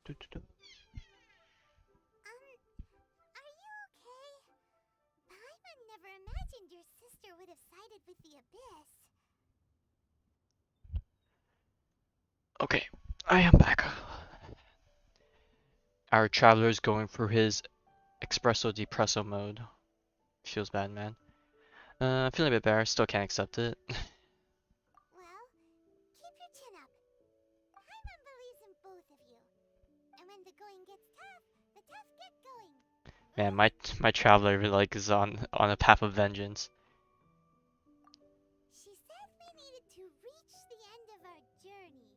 Do. Are you okay? Paimon never imagined your sister would have sided with the Abyss. Okay, I am back. Our traveler's going through his espresso depresso mode. Feels bad, man. Feeling a bit better. Still can't accept it. Well, keep your chin up. Paimon believes in both of you. And when the going gets tough, the tough get going. Man, my traveler like is on a path of vengeance. She said we needed to reach the end of our journey.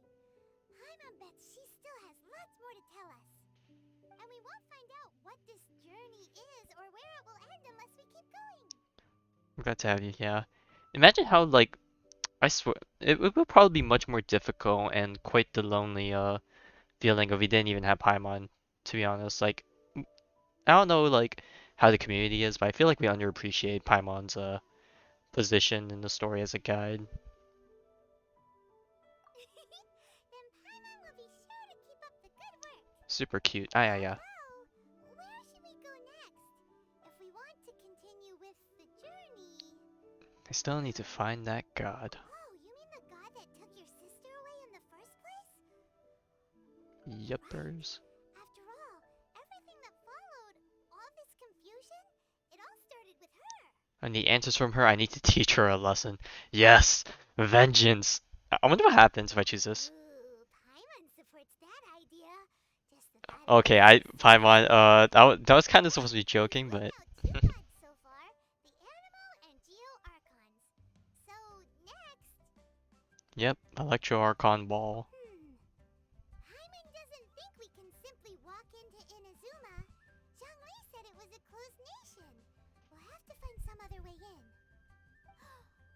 Paimon bets she still has lots more to tell us. And we won't find out what this journey is or where it will end unless we keep going. I'm glad to have you. Yeah. Imagine how like I swear it would probably be much more difficult and quite the lonely feeling if we didn't even have Paimon. To be honest, like I don't know like how the community is, but I feel like we underappreciate Paimon's position in the story as a guide. Then Paimon will be sure to keep up the good work. Super cute. Ah, yeah, yeah. Although, where should we go next? If we want to continue with the journey... I still need to find that god. Oh, you mean the god that took your sister away in the first place? Yuppers. After all, everything that followed, all this confusion, it all started with her. I need answers from her. I need to teach her a lesson. Yes! Vengeance! I wonder what happens if I choose this. Ooh, Paimon supports that idea. Just the thought of Okay, using Paimon, that was kind of Well, supposed to be joking, we've but found two gods so far, the Animo and Geo Archons. So, next... yep, Electro Archon Ball. Paimon doesn't think we can simply walk into Inazuma. Zhongli said it was a closed nation. We'll have to find some other way in.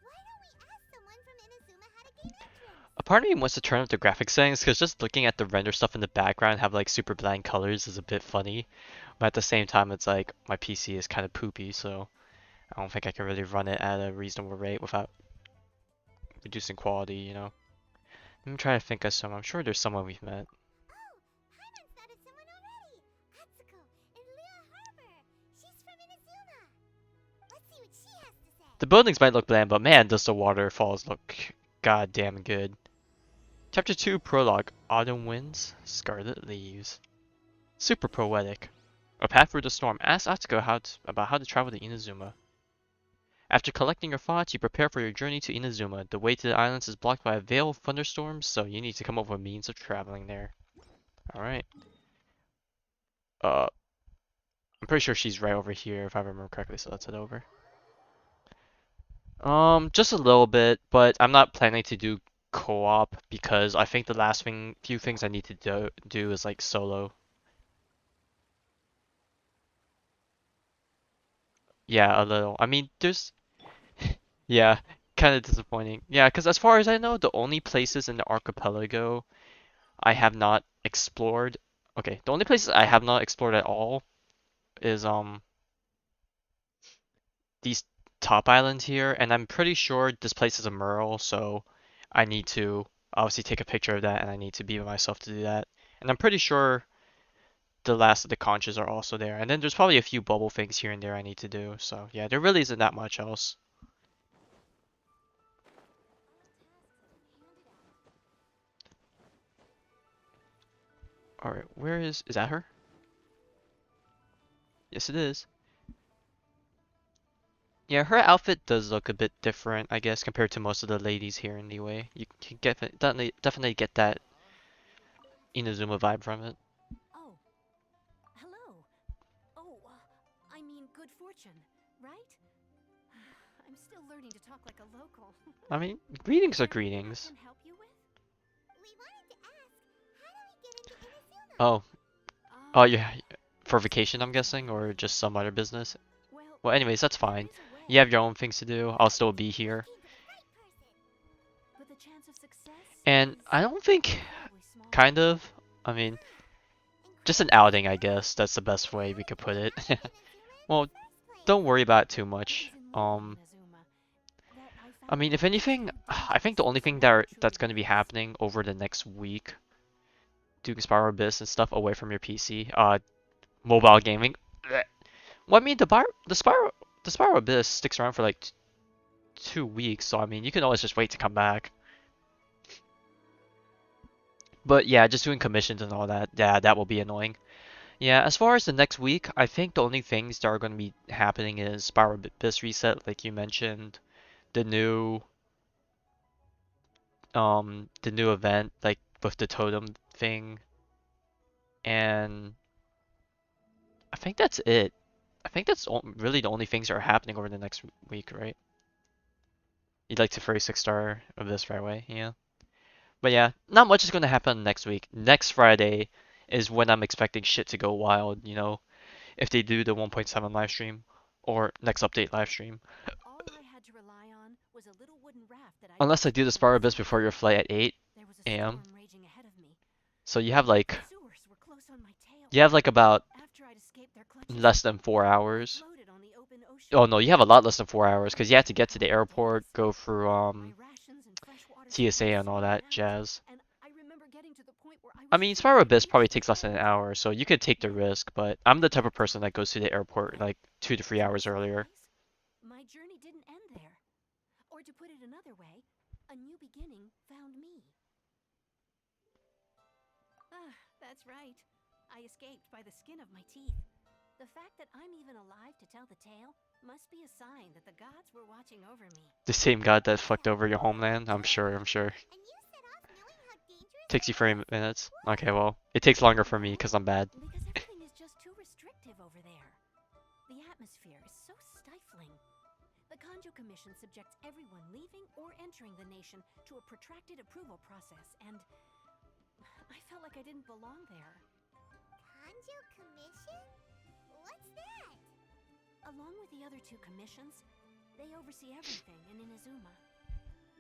Why don't we ask someone from Inazuma how to gain entrance? A part of me wants to turn up the graphic settings because just looking at the render stuff in the background have like super bland colors is a bit funny. But at the same time, it's like my PC is kind of poopy, so I don't think I can really run it at a reasonable rate without reducing quality, you know? Let me try to think of some. I'm sure there's someone we've met. Oh, Paimon's thought of someone already. Atsuko in Lua Harbor. She's from Inazuma. Let's see what she has to say. The buildings might look bland, but man, does the waterfalls look goddamn good. Chapter 2 Prologue Autumn Winds, Scarlet Leaves. Super poetic. A path through the storm. Ask Atsuko about how to travel to Inazuma. After collecting your thoughts, you prepare for your journey to Inazuma. The way to the islands is blocked by a veil of thunderstorms, so you need to come up with a means of traveling there. Alright. I'm pretty sure she's right over here if I remember correctly, so let's head over. Just a little bit, but I'm not planning to do co-op because I think the last few things I need to do is like solo. Yeah, a little. I mean, yeah, kind of disappointing. Yeah, because as far as I know, the only places in the archipelago I have not explored. Okay, the only places I have not explored at all is these top islands here, and I'm pretty sure this place is a Merle, so I need to obviously take a picture of that, and I need to be with myself to do that. And I'm pretty sure the last of the conches are also there, and then there's probably a few bubble things here and there I need to do. So yeah, there really isn't that much else. All right, where is that her? Yes, it is. Yeah, her outfit does look a bit different, I guess, compared to most of the ladies here anyway. You can definitely get that Inazuma vibe from it. Oh, hello. Oh, I mean good fortune, right? I'm still learning to talk like a local. I mean, greetings are Is there anything I greetings. can help you with? We wanted to ask, how do we get into Inazuma? Oh, oh Um, yeah, for vacation I'm guessing, or just some other business. well, Well, anyways, that's there fine. is a way, You have your own things to do. I'll still be You here. came to the right person. but the chance of success And is I don't think, incredibly small. kind of, I mean, just an Incredibly outing, I small? guess. That's the best way we How could did put we it. find Inazuma in Well, the first place? don't worry about it too It much. was in leaving Inazuma that I I found mean, if out just anything, how I think dangerous the only this thing world that's truly going to be is. happening over the next week doing Spiral Abyss and stuff away from your PC. Mobile gaming. Blech. Well, I mean, the Spiral Abyss sticks around for like 2 weeks, so I mean, you can always just wait to come back. But yeah, just doing commissions and all that, yeah, that will be annoying. Yeah, as far as the next week, I think the only things that are going to be happening is Spiral Abyss reset, like you mentioned, the new event, like with the totem thing, and I think that's it. I think that's really the only things that are happening over the next week, right? You'd like to 36-star of this right away, yeah. But yeah, not much is going to happen next week. Next Friday is when I'm expecting shit to go wild, you know, if they do the 1.7 live stream or next update live stream. All I had to rely on was a little wooden raft that I Unless I do the Spiral Abyss before your flight at 8 There was a a.m. storm raging ahead of me. So you have like Sewers were close on my tail. about After I'd escaped their clutches, less than 4 I hours. floated on the open ocean. Oh no, you have a lot less than 4 hours because you have to get to the airport, go through My rations and fresh water TSA and all supplies that ran out, jazz. and I remember getting to the point where I I was mean, so Spiral Abyss probably convinced takes that less than an hour, so you could take the risk, but I'm the type of person that goes to the airport like 2 to 3 hours earlier. my journey didn't end there. Or to put it another way, a new beginning found me. Ah, that's right. I escaped by the skin of my teeth. The fact that I'm even alive to tell the tale must be a sign that the gods were watching over me. The same god that fucked over your homeland, I'm sure. And you set off knowing how dangerous Takes you it 30 was? minutes. Okay, well, it takes longer for me because I'm bad. Because everything is just too restrictive over there. The atmosphere is so stifling. The Kanjo Commission subjects everyone leaving or entering the nation to a protracted approval process, and I felt like I didn't belong there. Kanjo Commission? What's that? Along with the other two commissions, they oversee everything in Inazuma.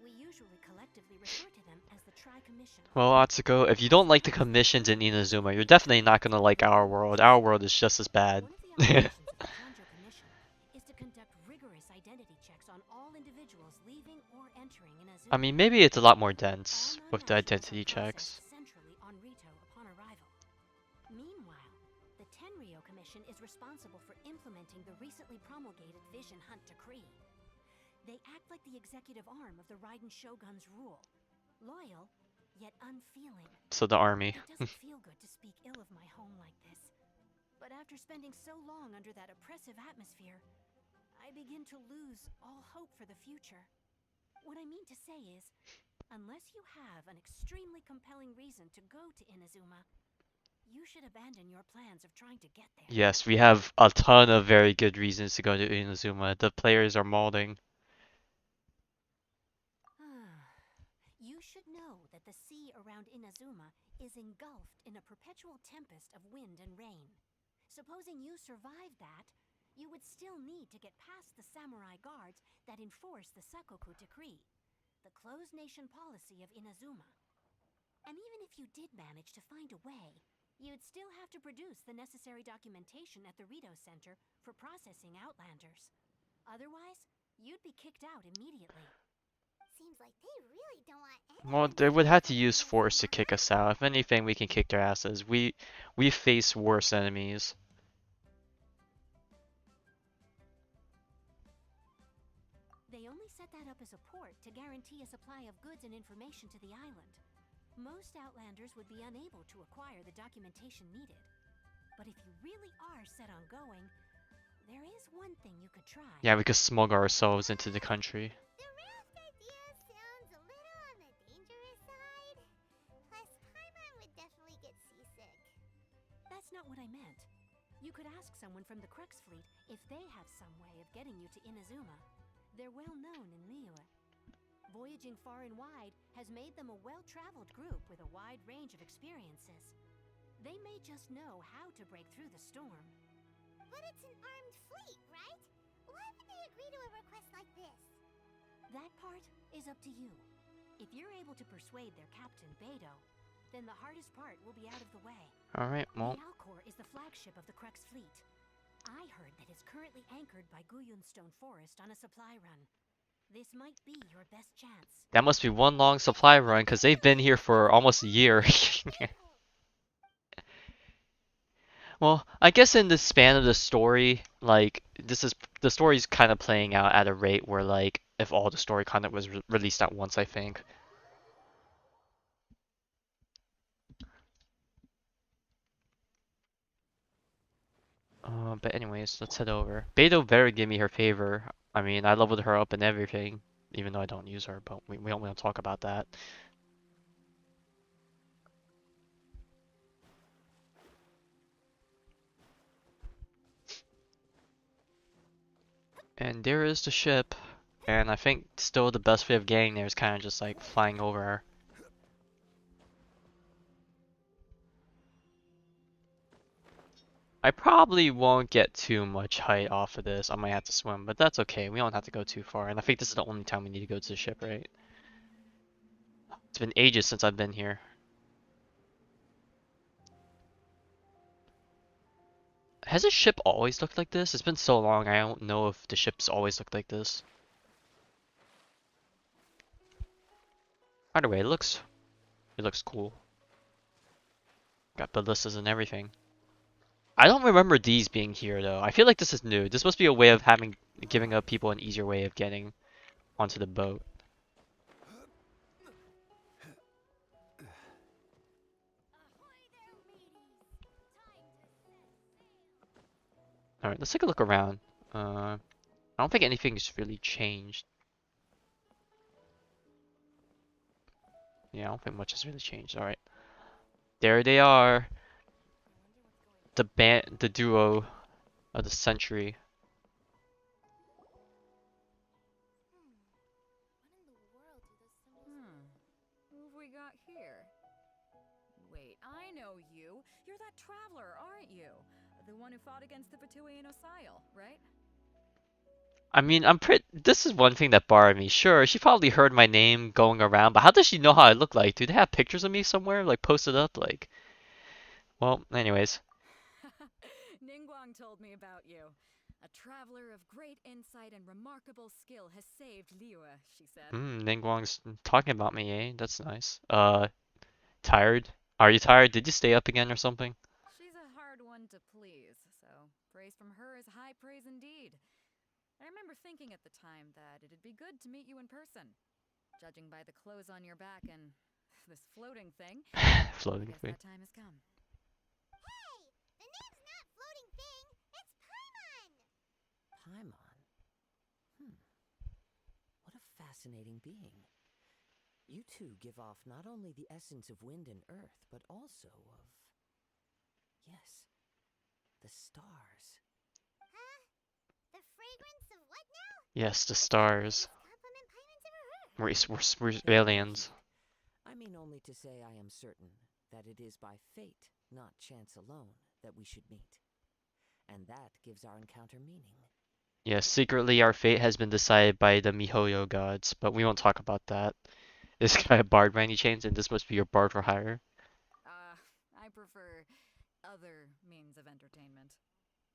We usually collectively refer to them as the Tri-Commission. Well, Atsuko, if you don't like the commissions in Inazuma, you're definitely not gonna like our world. Our world is just as bad. One of the obligations of the Kanjo Commission is to conduct rigorous identity checks on all individuals leaving or entering Inazuma. I mean, maybe it's a lot more dense All with the non-nationals identity are checks. processed centrally on Rito upon arrival. Meanwhile, the Tenryo Commission is responsible for implementing the recently promulgated Vision Hunt Decree. They act like the executive arm of the Raiden Shogun's rule. Loyal, yet unfeeling. So the army. It doesn't feel good to speak ill of my home like this. But after spending so long under that oppressive atmosphere, I begin to lose all hope for the future. What I mean to say is, unless you have an extremely compelling reason to go to Inazuma, you should abandon your plans of trying to get there. Yes, we have a ton of very good reasons to go to Inazuma. The players are molding. You should know that the sea around Inazuma is engulfed in a perpetual tempest of wind and rain. Supposing you survived that, you would still need to get past the samurai guards that enforce the Sakoku Decree, the closed nation policy of Inazuma. And even if you did manage to find a way, you'd still have to produce the necessary documentation at the Rito Center for processing Outlanders. Otherwise, you'd be kicked out immediately. Seems like they really don't want anyone Well, they would have to use in force to Inazuma. kick us out. If anything, we can kick their asses. We face worse enemies. They only set that up as a port to guarantee a supply of goods and information to the island. Most Outlanders would be unable to acquire the documentation needed. But if you really are set on going, there is one thing you could try. Yeah, we could smuggle ourselves into the country. The raft idea sounds a little on the dangerous side. Plus, Paimon would definitely get seasick. That's not what I meant. You could ask someone from the Crux Fleet if they have some way of getting you to Inazuma. They're well known in Liyue. Voyaging far and wide has made them a well-traveled group with a wide range of experiences. They may just know how to break through the storm. But it's an armed fleet, right? Why would they agree to a request like this? That part is up to you. If you're able to persuade their captain, Beidou, then the hardest part will be out of the way. Alright, well. The Alcor is the flagship of the Crux Fleet. I heard that it's currently anchored by Guyunstone Forest on a supply run. This might be your best chance. That must be one long supply run, because they've been here for almost a year. Well, I guess in the span of the story, like the story's kind of playing out at a rate where like if all the story content was released at once, I think. But anyways, let's head over. Beto better give me her favor. I mean, I leveled her up and everything, even though I don't use her, but we don't want to talk about that. And there is the ship, and I think still the best way of getting there is kind of just like flying over her. I probably won't get too much height off of this. I might have to swim, but that's okay. We don't have to go too far. And I think this is the only time we need to go to the ship, right? It's been ages since I've been here. Has a ship always looked like this? It's been so long, I don't know if the ships always looked like this. Either way, it looks cool. Got ballistas and everything. I don't remember these being here though. I feel like this is new. This must be a way of giving up people an easier way of getting onto the boat. Alright, let's take a look around. I don't think anything's really changed. Yeah, I don't think much has really changed. Alright. There they are. The duo of the century. Who have we got here? Wait, I know you. You're that traveler, aren't you? The one who fought against the Batuian Osile, right? I mean, this is one thing that bothered me. Sure, she probably heard my name going around, but how does she know how I look like? Do they have pictures of me somewhere, like posted up? Like, well, anyways. Ningguang told me about you. A traveler of great insight and remarkable skill has saved Liyue, she said. Ningguang's talking about me, eh? That's nice. Tired? Are you tired? Did you stay up again or something? She's a hard one to please, so praise from her is high praise indeed. I remember thinking at the time that it'd be good to meet you in person. Judging by the clothes on your back and this floating thing, Floating I guess thing. that time has come. Hey! The name's not Floating Thing, it's Paimon! Paimon? What a fascinating being. You two give off not only the essence of wind and earth, but also of... yes, the stars. Huh? The fragrance of what now? Yes, the stars. Compliment Paimon's ever heard. We're aliens. I mean only to say I am certain that it is by fate, not chance alone, that we should meet. And that gives our encounter meaning. Yes, secretly our fate has been decided by the MiHoYo gods, but we won't talk about that. This guy a bard by any chance, and this must be your bard for hire? I prefer other means of entertainment.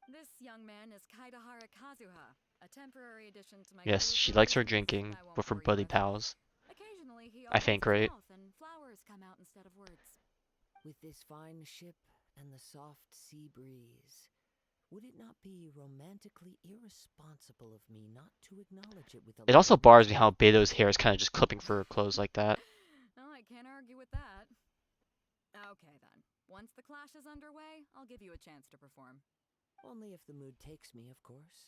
This young man is Kaidahara Kazuha, a temporary addition to my Yes, crew she for likes her reasons drinking I won't with her bore you buddy with. pals. Occasionally he I opens think, his right? mouth and flowers come out instead of words. With this fine ship and the soft sea breeze, would it not be romantically irresponsible of me not to acknowledge it with a It also little bothers me how respect? Beto's hair is kind of just clipping for her clothes like that. Well, I can't argue with that. Okay then. Once the clash is underway, I'll give you a chance to perform. Only if the mood takes me, of course.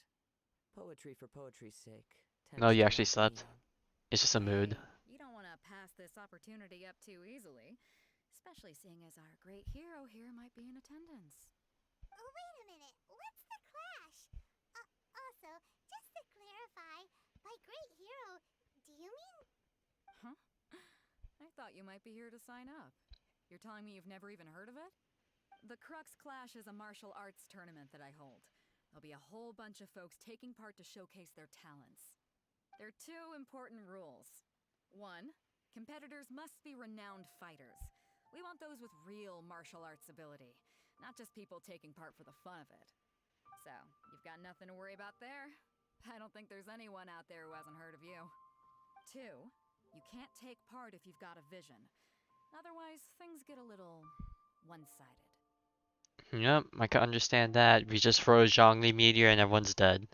Poetry for poetry's sake. No, tends you to actually lack slept. meaning. It's just a mood. Hey, you don't want to pass this opportunity up too easily, especially seeing as our great hero here might be in attendance. Oh, wait a minute. What's the clash? Also, just to clarify, by great hero, do you mean... Huh? I thought you might be here to sign up. You're telling me you've never even heard of it? The Crux Clash is a martial arts tournament that I hold. There'll be a whole bunch of folks taking part to showcase their talents. There are two important rules. One, competitors must be renowned fighters. We want those with real martial arts ability, not just people taking part for the fun of it. So, you've got nothing to worry about there. I don't think there's anyone out there who hasn't heard of you. Two, you can't take part if you've got a vision. Otherwise, things get a little one-sided. Yep, I can understand that. We just throw a Zhongli meteor and everyone's dead.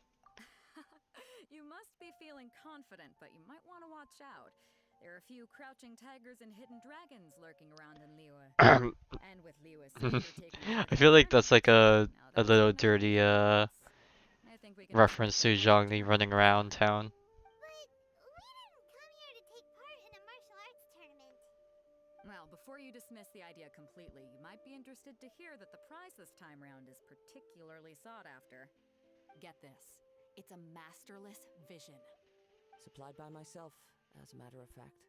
You must be feeling confident, but you might want to watch out. There are a few crouching tigers and hidden dragons lurking around in Liyue. And with Liyue's sister taking charge I of feel the like that's like tournament, now a that's little gonna come dirty from us. I think we can all reference take to a breath Zhongli and running relax around now. town. But we didn't come here to take part in a martial arts tournament. Well, before you dismiss the idea completely, you might be interested to hear that the prize this time round is particularly sought after. Get this. It's a masterless vision. Supplied by myself, as a matter of fact.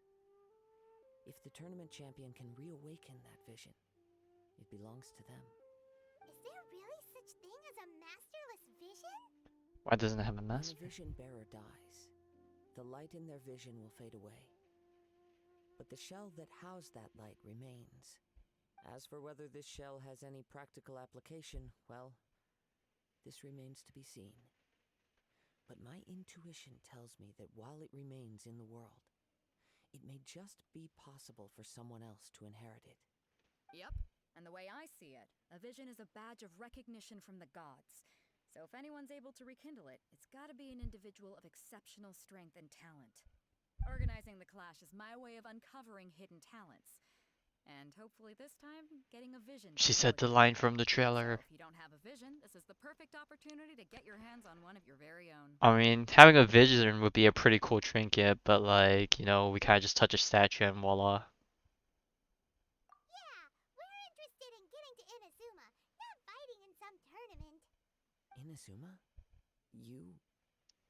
If the tournament champion can reawaken that vision, it belongs to them. Is there really such thing as a masterless vision? Why doesn't it have a When master? the vision bearer dies, the light in their vision will fade away. But the shell that housed that light remains. As for whether this shell has any practical application, well, this remains to be seen. But my intuition tells me that while it remains in the world, it may just be possible for someone else to inherit it. Yep. And the way I see it, a vision is a badge of recognition from the gods. So if anyone's able to rekindle it, it's gotta be an individual of exceptional strength and talent. Organizing the clash is my way of uncovering hidden talents. And hopefully this time, getting a vision. She said the line from the trailer. So if you don't have a vision, this is the perfect opportunity to get your hands on one of your very own. I mean, having a vision would be a pretty cool trinket, but like, you know, we kind of just touch a statue and voila. Yeah, we're interested in getting to Inazuma, not fighting in some tournament. Inazuma?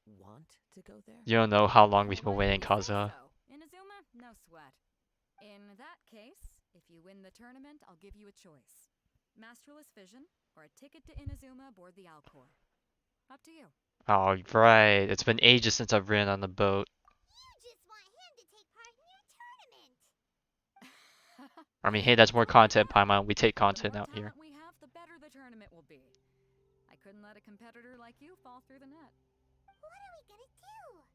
You want to go there? You don't know how long we've been Why waiting, did you say Kazuha. so? Inazuma? No sweat. In that case, if you win the tournament, I'll give you a choice. Masterless Vision, or a ticket to Inazuma aboard the Alcor. Up to you. Oh, right. It's been ages since I've ridden on the boat. You just want him to take part in your tournament. I mean, hey, that's more content, Paimon. We take The content more out here. talent we have, the better the tournament will be. I couldn't let a competitor like you fall through the net. What are we gonna do?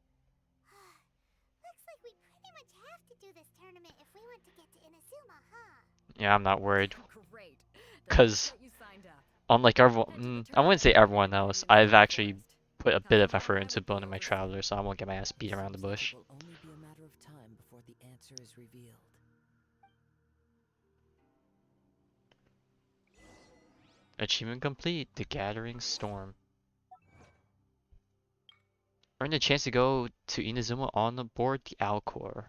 Looks like we pretty much have to do this tournament if we want to get to Inazuma, huh? Yeah, I'm not worried. Great. Then let's 'Cause get you signed up. unlike Head to the everyone, I wouldn't say tournament everyone at else, the I've Inazuma actually Forest. put a bit of Kazuha effort and I into will be building my overseeing. Traveler, so I won't get my ass beat around the Seems like bush. it will only be a matter of time before the answer is revealed. Achievement complete. The Gathering Storm. Earn a chance to go to Inazuma on board the Alcor.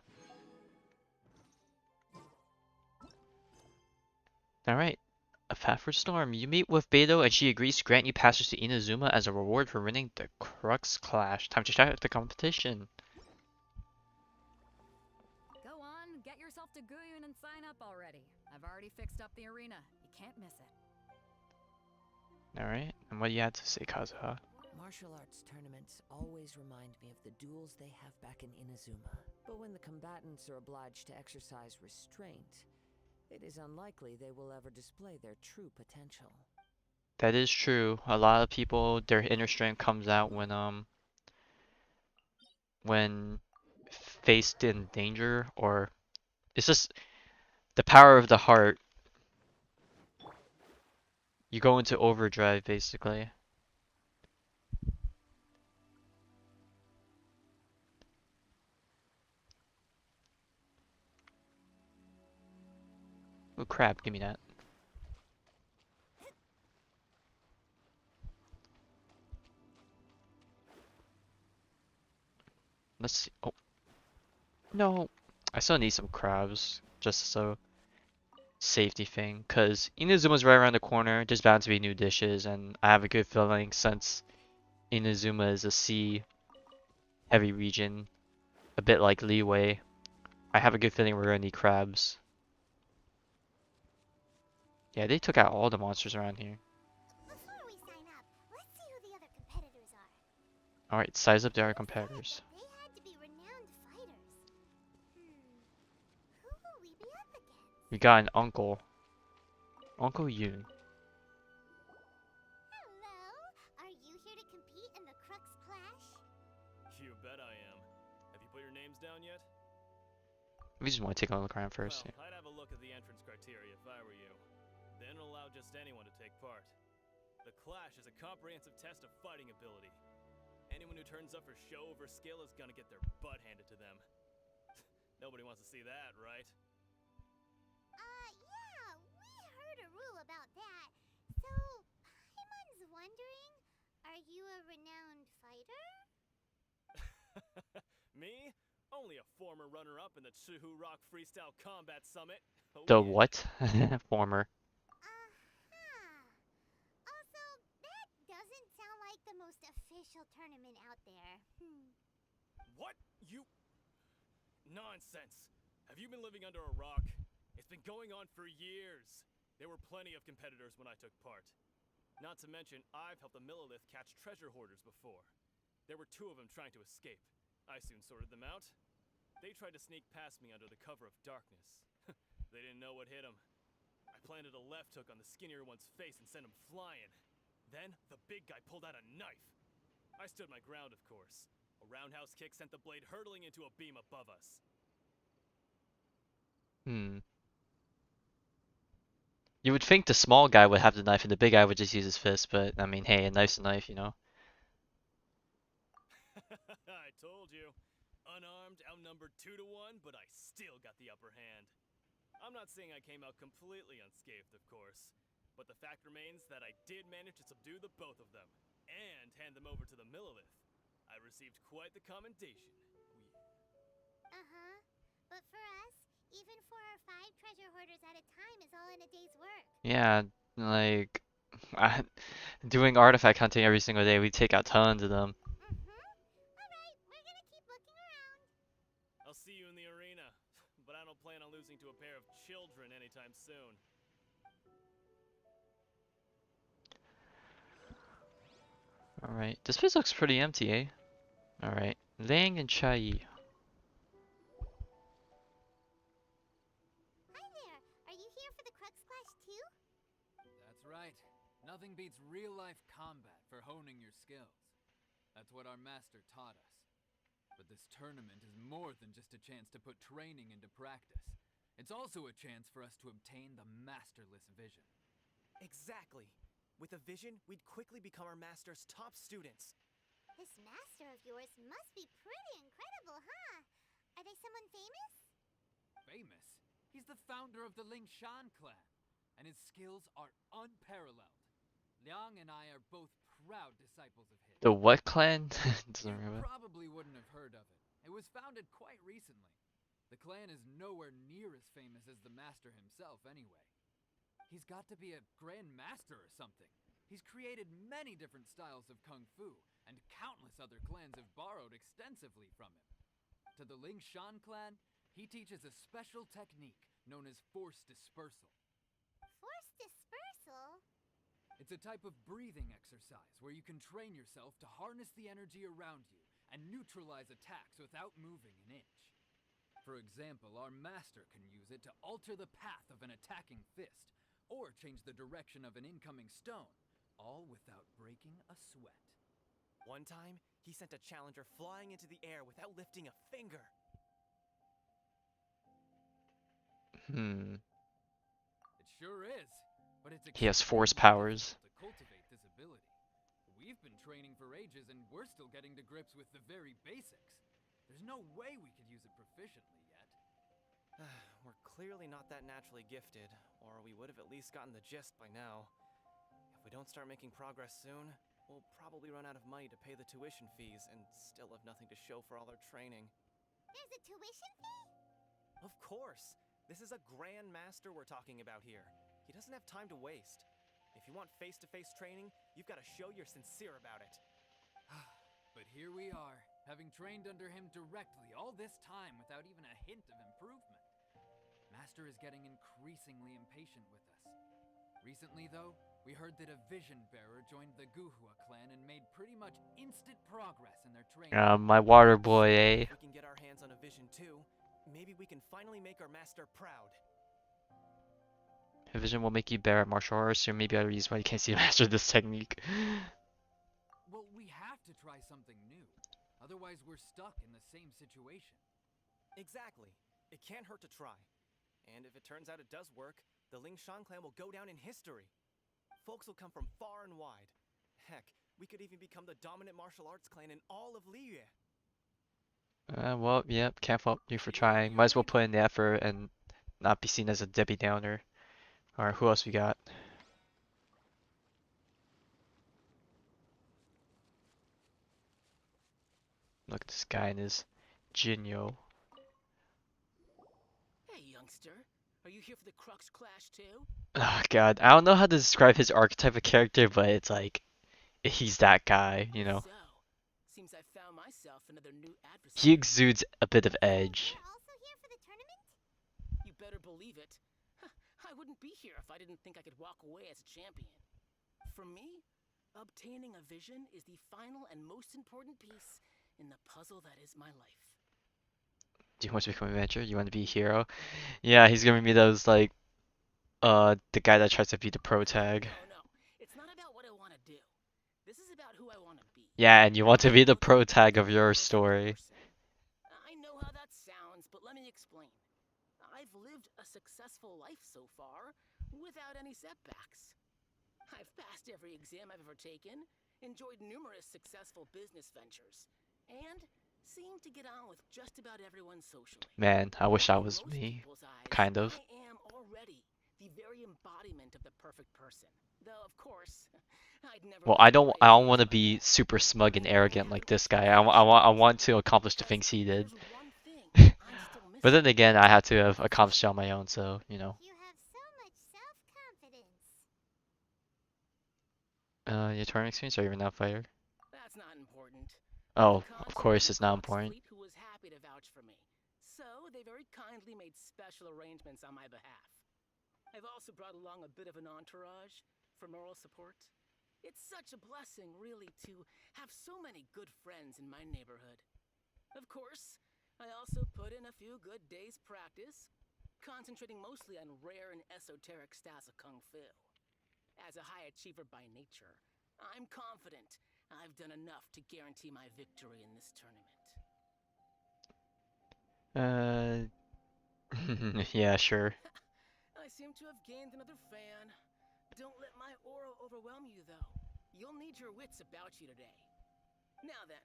Alright. A path for Storm. You meet with Beto and she agrees to grant you passage to Inazuma as a reward for winning the Crux Clash. Time to start the competition. Go on, get yourself to Guyun and sign up already. I've already fixed up the arena. You can't miss it. Alright, and what do you have to say, Kazuha? Martial arts tournaments always remind me of the duels they have back in Inazuma. But when the combatants are obliged to exercise restraint, it is unlikely they will ever display their true potential. That is true. A lot of people, their inner strength comes out when faced in danger, or it's just the power of the heart. You go into overdrive, basically. Oh crap, give me that. Let's see. Oh. No. I still need some crabs, just so safety thing, because Inazuma's right around the corner. There's bound to be new dishes, and I have a good feeling since Inazuma is a sea heavy region, a bit like Liyue, I have a good feeling we're gonna need crabs. Yeah, they took out all the monsters around here. Before we sign up, let's see who the other competitors are. Alright, size up the other competitors. They had to be renowned fighters. Who will we be up against? We got an uncle. Uncle Yoon. Hello, are you here to compete in the Crux Clash? You bet I am. Have you put your names down yet? We just want to take a look around first. Well, I'd have a look at the entrance criteria if I were you. Then don't allow just anyone to take part. The Clash is a comprehensive test of fighting ability. Anyone who turns up for show over skill is gonna get their butt handed to them. Nobody wants to see that, right? Yeah, we heard a rule about that. So, Paimon's wondering, are you a renowned fighter? Me? Only a former runner-up in the Chihu Rock Freestyle Combat Summit. Oh, The yeah. what? Former. Uh-huh. Also, that doesn't sound like the most official tournament out there. What? You... Nonsense. Have you been living under a rock? It's been going on for years. There were plenty of competitors when I took part. Not to mention, I've helped the Millilith catch treasure hoarders before. There were 2 of them trying to escape. I soon sorted them out. They tried to sneak past me under the cover of darkness. They didn't know what hit them. I planted a left hook on the skinnier one's face and sent him flying. Then, the big guy pulled out a knife. I stood my ground, of course. A roundhouse kick sent the blade hurtling into a beam above us. You would think the small guy would have the knife and the big guy would just use his fist, but I mean, hey, a knife's a knife, you know? I told you. Unarmed, outnumbered 2 to 1, but I still got the upper hand. I'm not saying I came out completely unscathed, of course. But the fact remains that I did manage to subdue the both of them, and hand them over to the Millilith. I received quite the commendation. Uh-huh. But for us, even 4 or 5 treasure hoarders at a time is all in a day's work. Yeah, like, doing artifact hunting every single day, we take out tons of them. Alright, we're gonna keep looking around. I'll see you in the arena, but I don't plan on losing to a pair of children anytime soon. Alright, this place looks pretty empty, eh? Alright, Lang and Chai. Hi there. Are you here for the Crux Clash too? That's right. Nothing beats real-life combat for honing your skills. That's what our master taught us. But this tournament is more than just a chance to put training into practice. It's also a chance for us to obtain the masterless vision. Exactly. With a vision, we'd quickly become our master's top students. This master of yours must be pretty incredible, huh? Are they someone famous? Famous? He's the founder of the Lingshan clan, and his skills are unparalleled. Liang and I are both proud disciples of his. The what clan? Doesn't You remember. probably wouldn't have heard of it. It was founded quite recently. The clan is nowhere near as famous as the master himself anyway. He's got to be a grand master or something. He's created many different styles of kung fu, and countless other clans have borrowed extensively from him. To the Lingshan clan, he teaches a special technique known as force dispersal. Force dispersal? It's a type of breathing exercise where you can train yourself to harness the energy around you and neutralize attacks without moving an inch. For example, our master can use it to alter the path of an attacking fist, or change the direction of an incoming stone, all without breaking a sweat. One time, he sent a challenger flying into the air without lifting a finger. It sure is, but it's He has force extremely powers. difficult to cultivate this ability. We've been training for ages and we're still getting to grips with the very basics. There's no way we could use it proficiently yet. We're clearly not that naturally gifted, or we would have at least gotten the gist by now. If we don't start making progress soon, we'll probably run out of money to pay the tuition fees and still have nothing to show for all our training. There's a tuition fee? Of course! This is a grand master we're talking about here. He doesn't have time to waste. If you want face-to-face training, you've got to show you're sincere about it. But here we are, having trained under him directly all this time without even a hint of improvement. Master is getting increasingly impatient with us. Recently, though, we heard that a vision bearer joined the Guhua clan and made pretty much instant progress in their training. My water boy, eh? If we can get our hands on a vision too, maybe we can finally make our master proud. A vision will make you better at martial arts, or maybe other reasons why you can't see the master of this technique. Well, we have to try something new. Otherwise, we're stuck in the same situation. Exactly. It can't hurt to try. And if it turns out it does work, the Ling Shan clan will go down in history. Folks will come from far and wide. Heck, we could even become the dominant martial arts clan in all of Liyue. Well, yep, can't fault you for trying. Might as well put in the effort and not be seen as a Debbie Downer. Alright, who else we got? Look at this guy and his Jinyo. Hey, youngster. Are you here for the Crux Clash too? Oh god, I don't know how to describe his archetype of character, but it's like, he's that guy, you know? So, seems I found myself another new adversary. He exudes a bit of edge. You're also here for the tournament? You better believe it. I wouldn't be here if I didn't think I could walk away as a champion. For me, obtaining a vision is the final and most important piece in the puzzle that is my life. Do you want to become an adventurer? You want to be a hero? Yeah, he's giving me those like, the guy that tries to be the pro tag. No. It's not about what I want to do. This is about who I want to be. Yeah, and you want to be the pro tag of your story. I know how that sounds, but let me explain. I've lived a successful life so far, without any setbacks. I've passed every exam I've ever taken, enjoyed numerous successful business ventures, and seem to get on with just about everyone socially. Man, I wish that In was most me. people's eyes, Kind of. I am already the very embodiment of the perfect person. Though, of course, I'd never. Well, I don't want to be super smug and arrogant like this guy. I want to accomplish the things he did. There's one thing I'm still But then missing. again, I had to have accomplished it on my own, so, you know. You have so much self-confidence. Your tournament experience, or you're an outfighter? That's not important. Oh, The of consul course in it's not Crux important. fleet who was happy to vouch for me. So they very kindly made special arrangements on my behalf. I've also brought along a bit of an entourage for moral support. It's such a blessing, really, to have so many good friends in my neighborhood. Of course, I also put in a few good days' practice, concentrating mostly on rare and esoteric styles of Kung Fu. As a high achiever by nature, I'm confident I've done enough to guarantee my victory in this tournament. Yeah, sure. I seem to have gained another fan. Don't let my aura overwhelm you, though. You'll need your wits about you today. Now then,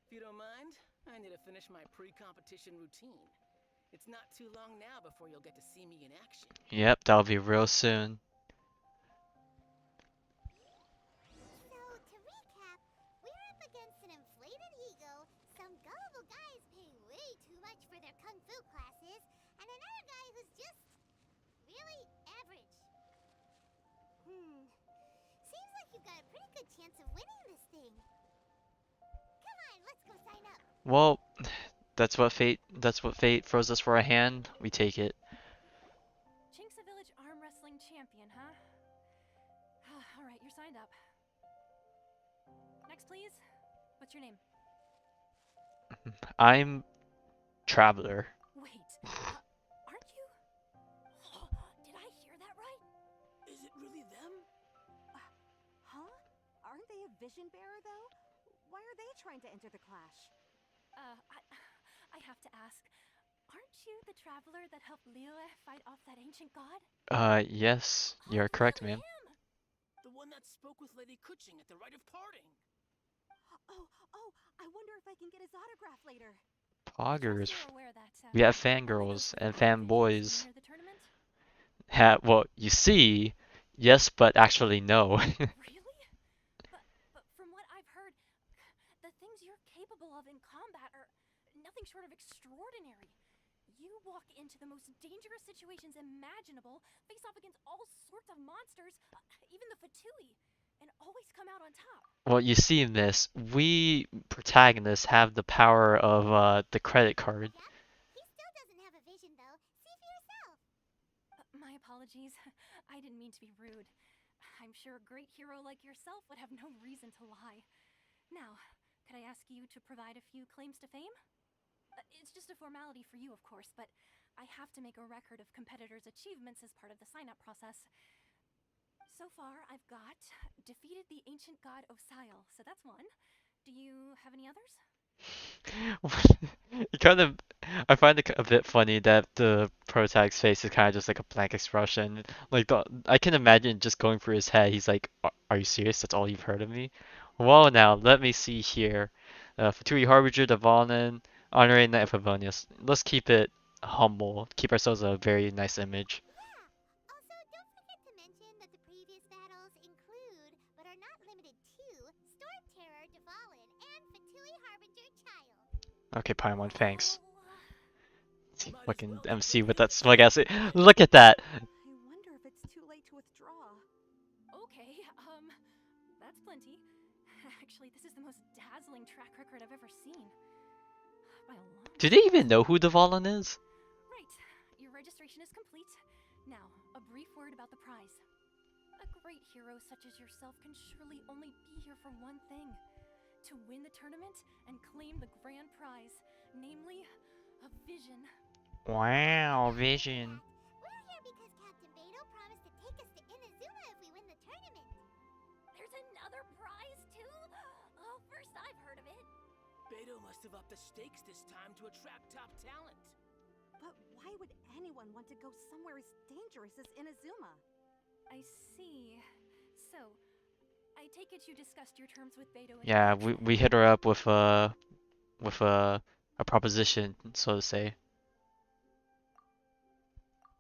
if you don't mind, I need to finish my pre-competition routine. It's not too long now before you'll get to see me in action. Yep, that'll be real soon. So, to recap, we're up against an inflated ego, some gullible guys paying way too much for their kung fu classes, and another guy who's just really average. Seems like you've got a pretty good chance of winning this thing. Come on, let's go sign up. Well, that's what fate throws us for a hand. We take it. Chinksa Village arm wrestling champion, huh? Alright, you're signed up. Next, please. What's your name? I'm Traveler. Wait, aren't you? Did I hear that right? Is it really them? Huh? Aren't they a vision bearer, though? Why are they trying to enter the clash? I have to ask, aren't you the traveler that helped Liyue fight off that ancient god? Yes, you're correct, ma'am. The one that spoke with Lady Kuching at the rite of parting. Oh, I wonder if I can get his autograph later. Poggers. You're aware that, We have only fangirls those and who qualified fanboys. enter the tournament? Well, you see, yes, but actually no. Really? But from what I've heard, the things you're capable of in combat are nothing short of extraordinary. You walk into the most dangerous situations imaginable, face off against all sorts of monsters, even the Fatui, and always come out on top. Well, you see in this, we protagonists have the power of the credit card. Yeah? He still doesn't have a vision, though. See for yourself. My apologies. I didn't mean to be rude. I'm sure a great hero like yourself would have no reason to lie. Now, could I ask you to provide a few claims to fame? It's just a formality for you, of course, but I have to make a record of competitors' achievements as part of the sign-up process. So far, I've got defeated the ancient god Osail, so that's one. Do you have any others? You kind of I find it a bit funny that the protag's face is kind of just like a blank expression. Like I can imagine just going through his head. He's like, Are you serious? That's all you've heard of me?" Well, now let me see here. Fatui Harbinger, Devonin, honoring Knight of Favonius. Let's keep it humble. Keep ourselves a very nice image. Yeah. Also, don't forget to mention that the previous battles include, but are not limited to, Storm Terror, Dvalin, and Fatui Harbinger Child. Okay, Paimon, thanks. See, Might as fucking well get MC the with name that smug right. ass. Look at that. I wonder if it's too late to withdraw. Okay, that's plenty. Actually, this is the most dazzling track record I've ever seen. By a long Do they shot. even know who Devalin is? Right. Your registration is complete. Now, a brief word about the prize. A great hero such as yourself can surely only be here for one thing. To win the tournament and claim the grand prize, namely, a vision. Wow, Vision. We're here because Captain Beto promised to take us to Inazuma if we win the tournament. There's another prize, too? Oh, first I've heard of it. Beto must have upped the stakes this time to attract top talent. But why would anyone want to go somewhere as dangerous as Inazuma? I see. So, I take it you discussed your terms with Beto and Yeah, Archon. we hit her up with a proposition, so to say.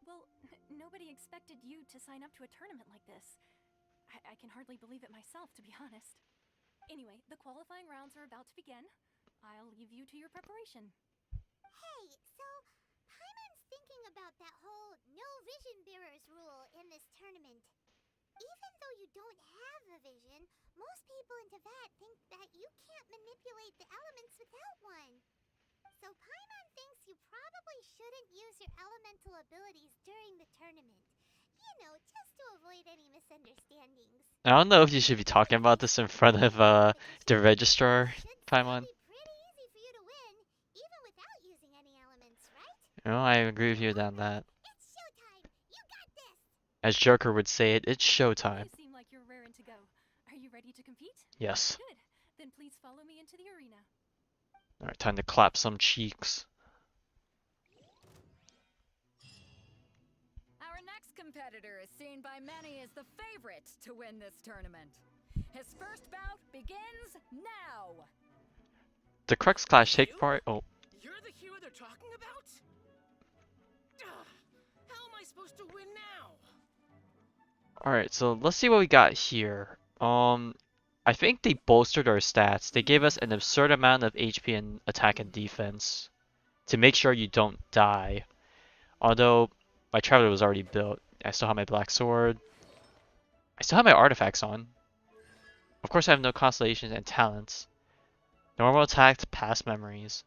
Well, nobody expected you to sign up to a tournament like this. I can hardly believe it myself, to be honest. Anyway, the qualifying rounds are about to begin. I'll leave you to your preparation. Hey, so Paimon's thinking about that whole no vision bearers rule in this tournament. Even though you don't have a vision, most people in Teyvat think that you can't manipulate the elements without one. So Paimon thinks you probably shouldn't use your elemental abilities during the tournament. You know, just to avoid any misunderstandings. I don't know if you should be talking about this in front of the registrar, Should still Paimon. be pretty easy for you to win, even without using any elements, right? You know, I agree with you on that. It's showtime! You got this! As Joker would say it, it's showtime. You seem like you're raring to go. Are you ready to compete? Yes. Good. Then please follow me into the arena. Alright, time to clap some cheeks. Our next competitor is seen by many as the favorite to win this tournament. His first bout begins now. The Crux Clash take part. Oh, You're the hero they're talking about? Ugh, how am I supposed to win now? alright. So let's see what we got here. I think they bolstered our stats. They gave us an absurd amount of HP and attack and defense to make sure you don't die. Although my Traveler was already built. I still have my Black Sword. I still have my artifacts on. Of course, I have no constellations and talents. Normal attack, past memories.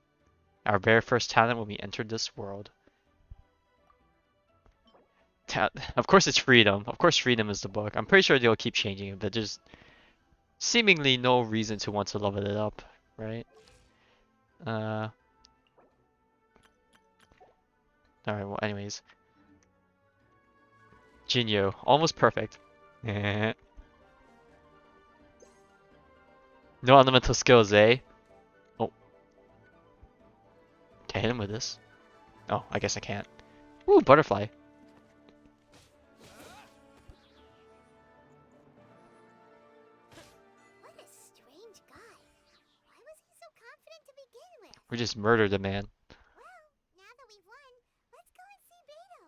Our very first talent when we entered this world. Of course, it's freedom. Of course, freedom is the book. I'm pretty sure they'll keep changing it, but there's seemingly no reason to want to level it up, right? Alright, well, anyways. Jinyo, almost perfect. No elemental skills, eh? Oh. Can I hit him with this? Oh, I guess I can't. Ooh, butterfly. What a strange guy. Why was he so confident to begin with? We just murdered a man. Well, now that we've won, let's go and see Beto.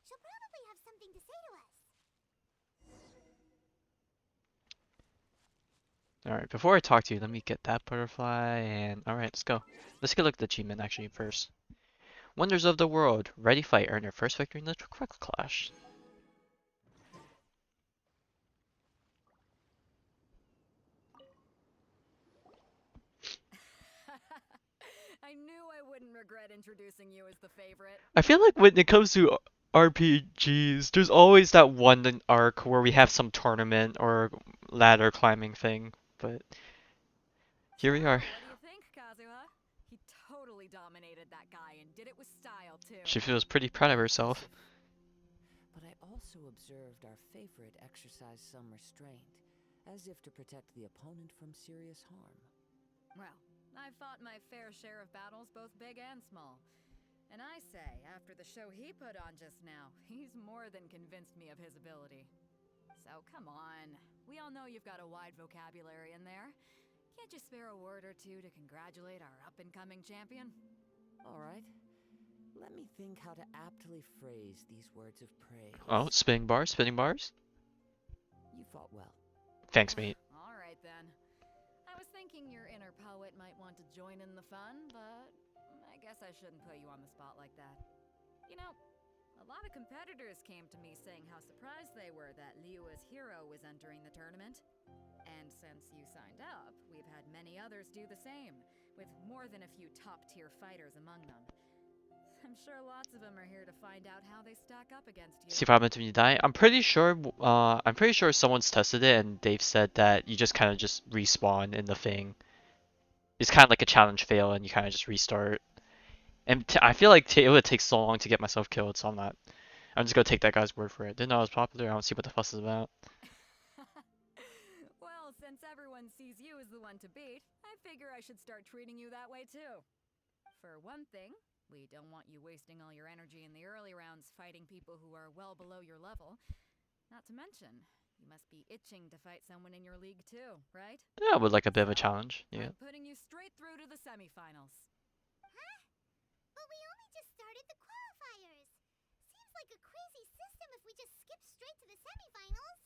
She'll probably have something to say to us. Alright, before I talk to you, let me get that butterfly and... Alright, let's go. Let's take a look at the achievement actually first. Wonders of the World. Ready fight. Earn your first victory in the Crux Clash. I knew I wouldn't regret introducing you as the favorite. I feel like when it comes to RPGs, there's always that one arc where we have some tournament or ladder climbing thing, but here we are. What do you think, Kazuha? He totally dominated that guy and did it with style, too. She feels pretty proud of herself. But I also observed our favorite exercise some restraint, as if to protect the opponent from serious harm. Well, I've fought my fair share of battles, both big and small. And I say, after the show he put on just now, he's more than convinced me of his ability. So come on. We all know you've got a wide vocabulary in there. Can't you spare a word or two to congratulate our up-and-coming champion? All right. Let me think how to aptly phrase these words of praise. Oh, spinning bars, spinning bars. You fought well. Thanks, mate. All right, then. I was thinking your inner poet might want to join in the fun, but I guess I shouldn't put you on the spot like that. You know, a lot of competitors came to me saying how surprised they were that Liyue's hero was entering the tournament. And since you signed up, we've had many others do the same, with more than a few top-tier fighters among them. I'm sure lots of them are here to find out how they stack up against you. See if I happen when you die. I'm pretty sure someone's tested it and they've said that you just kind of just respawn in the thing. It's kind of like a challenge fail and you kind of just restart. And I feel like it would take so long to get myself killed, so I'm just gonna take that guy's word for it. Didn't know I was popular. I don't see what the fuss is about. Well, since everyone sees you as the one to beat, I figure I should start treating you that way too. For one thing, we don't want you wasting all your energy in the early rounds fighting people who are well below your level. Not to mention, you must be itching to fight someone in your league too, right? Yeah, with like a bit of a challenge. Yeah. I'm putting you straight through to the semifinals. Huh? But we only just started the qualifiers. Seems like a crazy system if we just skip straight to the semifinals.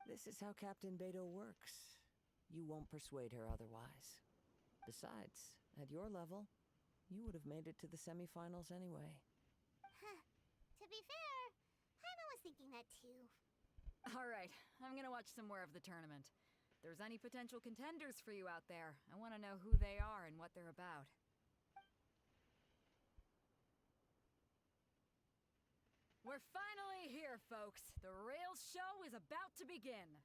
This is how Captain Beto works. You won't persuade her otherwise. Besides, at your level, you would have made it to the semifinals anyway. Huh. To be fair, Paimon was thinking that too. Alright, I'm gonna watch some more of the tournament. If there's any potential contenders for you out there, I want to know who they are and what they're about. We're finally here, folks. The real show is about to begin.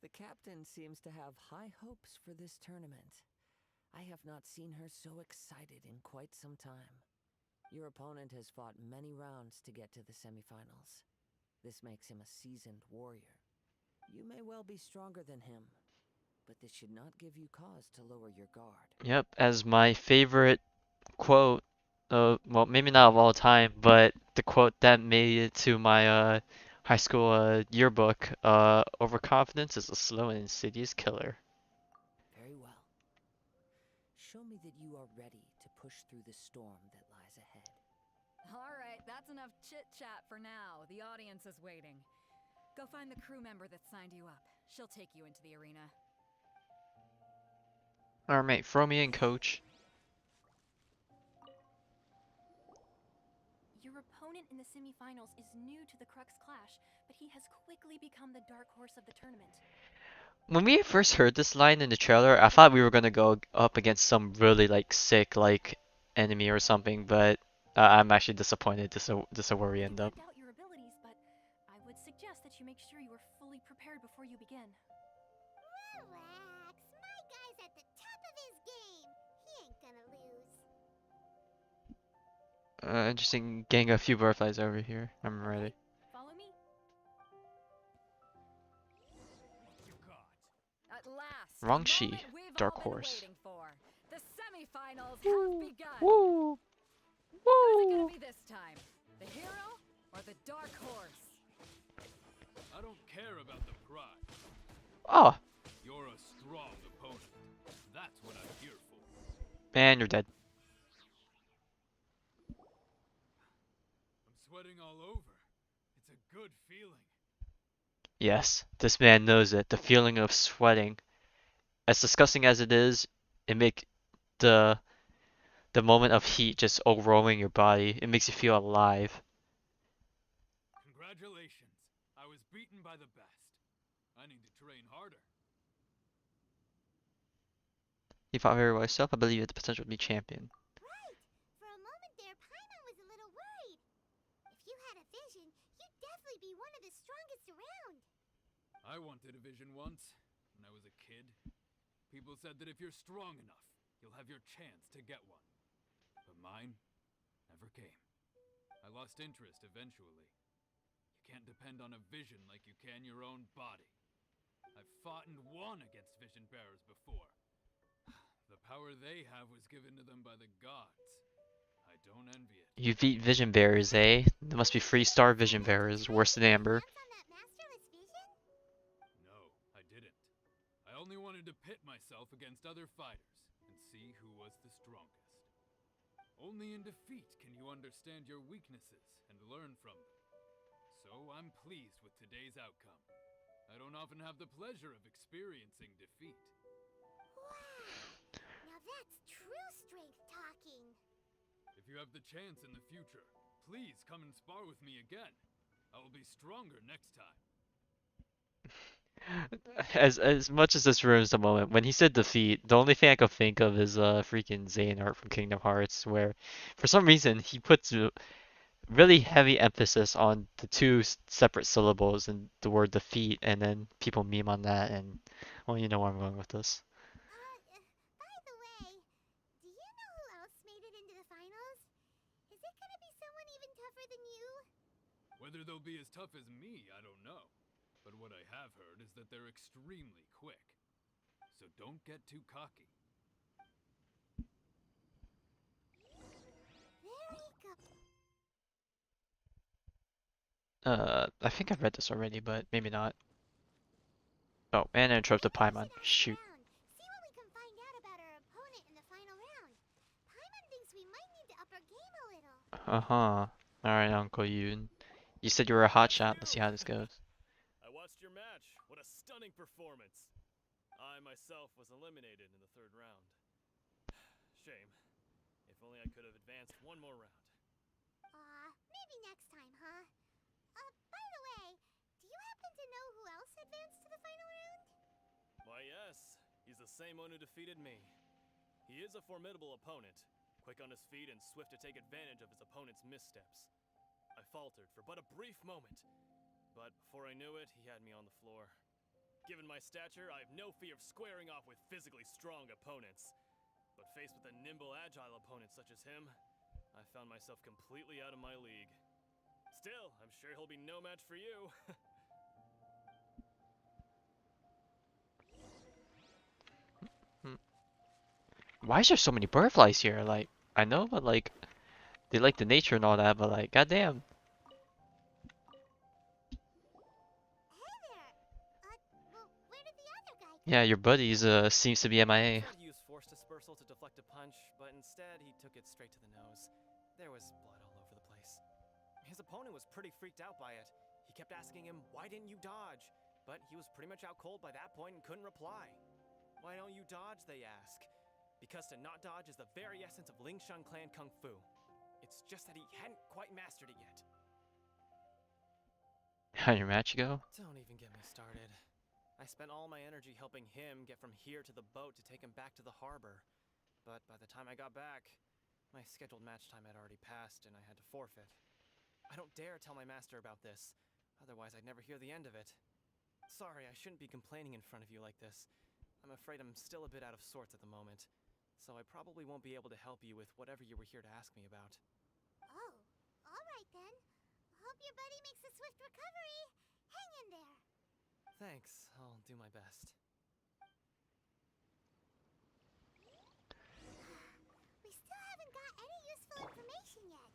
The captain seems to have high hopes for this tournament. I have not seen her so excited in quite some time. Your opponent has fought many rounds to get to the semifinals. This makes him a seasoned warrior. You may well be stronger than him, but this should not give you cause to lower your guard. Yep, as my favorite quote, well, maybe not of all time, but the quote that made it to my high school yearbook, overconfidence is a slow and insidious killer. Very well. Show me that you are ready to push through the storm that lies ahead. Alright, that's enough chit-chat for now. The audience is waiting. Go find the crew member that signed you up. She'll take you into the arena. Alright, mate, throw me in, coach. Your opponent in the semifinals is new to the Crux Clash, but he has quickly become the dark horse of the tournament. When we first heard this line in the trailer, I thought we were gonna go up against some really like sick like enemy or something, but I'm actually disappointed. This is where we end I up. can't doubt your abilities, but I would suggest that you make sure you are fully prepared before you begin. Relax. My guy's at the top of his game. He ain't gonna lose. Interesting. Getting a few butterflies over here. I'm ready. Follow me. At last, Rongshi, the moment we've dark all been horse. waiting for. The semifinals have begun. Woo! Who's it Woo! gonna be this time? The hero or the dark horse? I don't care about the prize. Oh, You're a strong opponent. That's what I'm here for. man, you're dead. I'm sweating all over. It's a good feeling. Yes, this man knows it. The feeling of sweating, as disgusting as it is, it make the moment of heat just overwhelming your body. It makes you feel alive. Congratulations. I was beaten by the best. I need to train harder. You fought very well yourself. I believe you have the potential to be champion. Right. For a moment there, Paimon was a little worried. If you had a vision, you'd definitely be one of the strongest around. I wanted a vision once, when I was a kid. People said that if you're strong enough, you'll have your chance to get one. But mine never came. I lost interest eventually. You can't depend on a vision like you can your own body. I've fought and won against vision bearers before. The power they have was given to them by the gods. I don't envy it. You beat vision bearers, eh? There must be 3-star vision bearers, worse than Amber. Hands on that masterless vision? No, I didn't. I only wanted to pit myself against other fighters and see who was the strongest. Only in defeat can you understand your weaknesses and learn from them. So I'm pleased with today's outcome. I don't often have the pleasure of experiencing defeat. Wow. Now that's true strength talking. If you have the chance in the future, please come and spar with me again. I will be stronger next time. As much as this ruins the moment, when he said defeat, the only thing I could think of is freaking Xehanort from Kingdom Hearts, where for some reason he puts really heavy emphasis on the two separate syllables and the word defeat, and then people meme on that, and well, you know where I'm going with this. By the way, do you know who else made it into the finals? Is it gonna be someone even tougher than you? Whether they'll be as tough as me, I don't know. But what I have heard is that they're extremely quick. So don't get too cocky. Very good. I think I've read this already, but maybe not. Oh, and I interrupted Paimon. Shoot. See what we can find out about our opponent in the final round. Paimon thinks we might need to up our game a little. Uh-huh. Alright, Uncle Yoon. You said you were a hotshot. Let's see how this goes. I watched your match. What a stunning performance. I myself was eliminated in the 3rd round. Shame. If only I could have advanced one more round. Maybe next time, huh? By the way, do you happen to know who else advanced to the final round? Why, yes. He's the same one who defeated me. He is a formidable opponent, quick on his feet and swift to take advantage of his opponent's missteps. I faltered for but a brief moment, but before I knew it, he had me on the floor. Given my stature, I have no fear of squaring off with physically strong opponents. But faced with a nimble, agile opponent such as him, I found myself completely out of my league. Still, I'm sure he'll be no match for you. Why is there so many butterflies here? Like, I know, but like, they like the nature and all that, but like, goddamn. Hey there! Well, where did the other guy go? Yeah, your buddies seems to be I MIA. tried to use force dispersal to deflect a punch, but instead he took it straight to the nose. There was blood all over the place. His opponent was pretty freaked out by it. He kept asking him, "Why didn't you dodge?" But he was pretty much out cold by that point and couldn't reply. "Why don't you dodge?" they ask. Because to not dodge is the very essence of Lingshan clan kung fu. It's just that he hadn't quite mastered it yet. How'd your match go? Don't even get me started. I spent all my energy helping him get from here to the boat to take him back to the harbor. But by the time I got back, my scheduled match time had already passed and I had to forfeit. I don't dare tell my master about this, otherwise I'd never hear the end of it. Sorry, I shouldn't be complaining in front of you like this. I'm afraid I'm still a bit out of sorts at the moment, so I probably won't be able to help you with whatever you were here to ask me about. Oh, alright then. Hope your buddy makes a swift recovery. Hang in there. Thanks, I'll do my best. We still haven't got any useful information yet.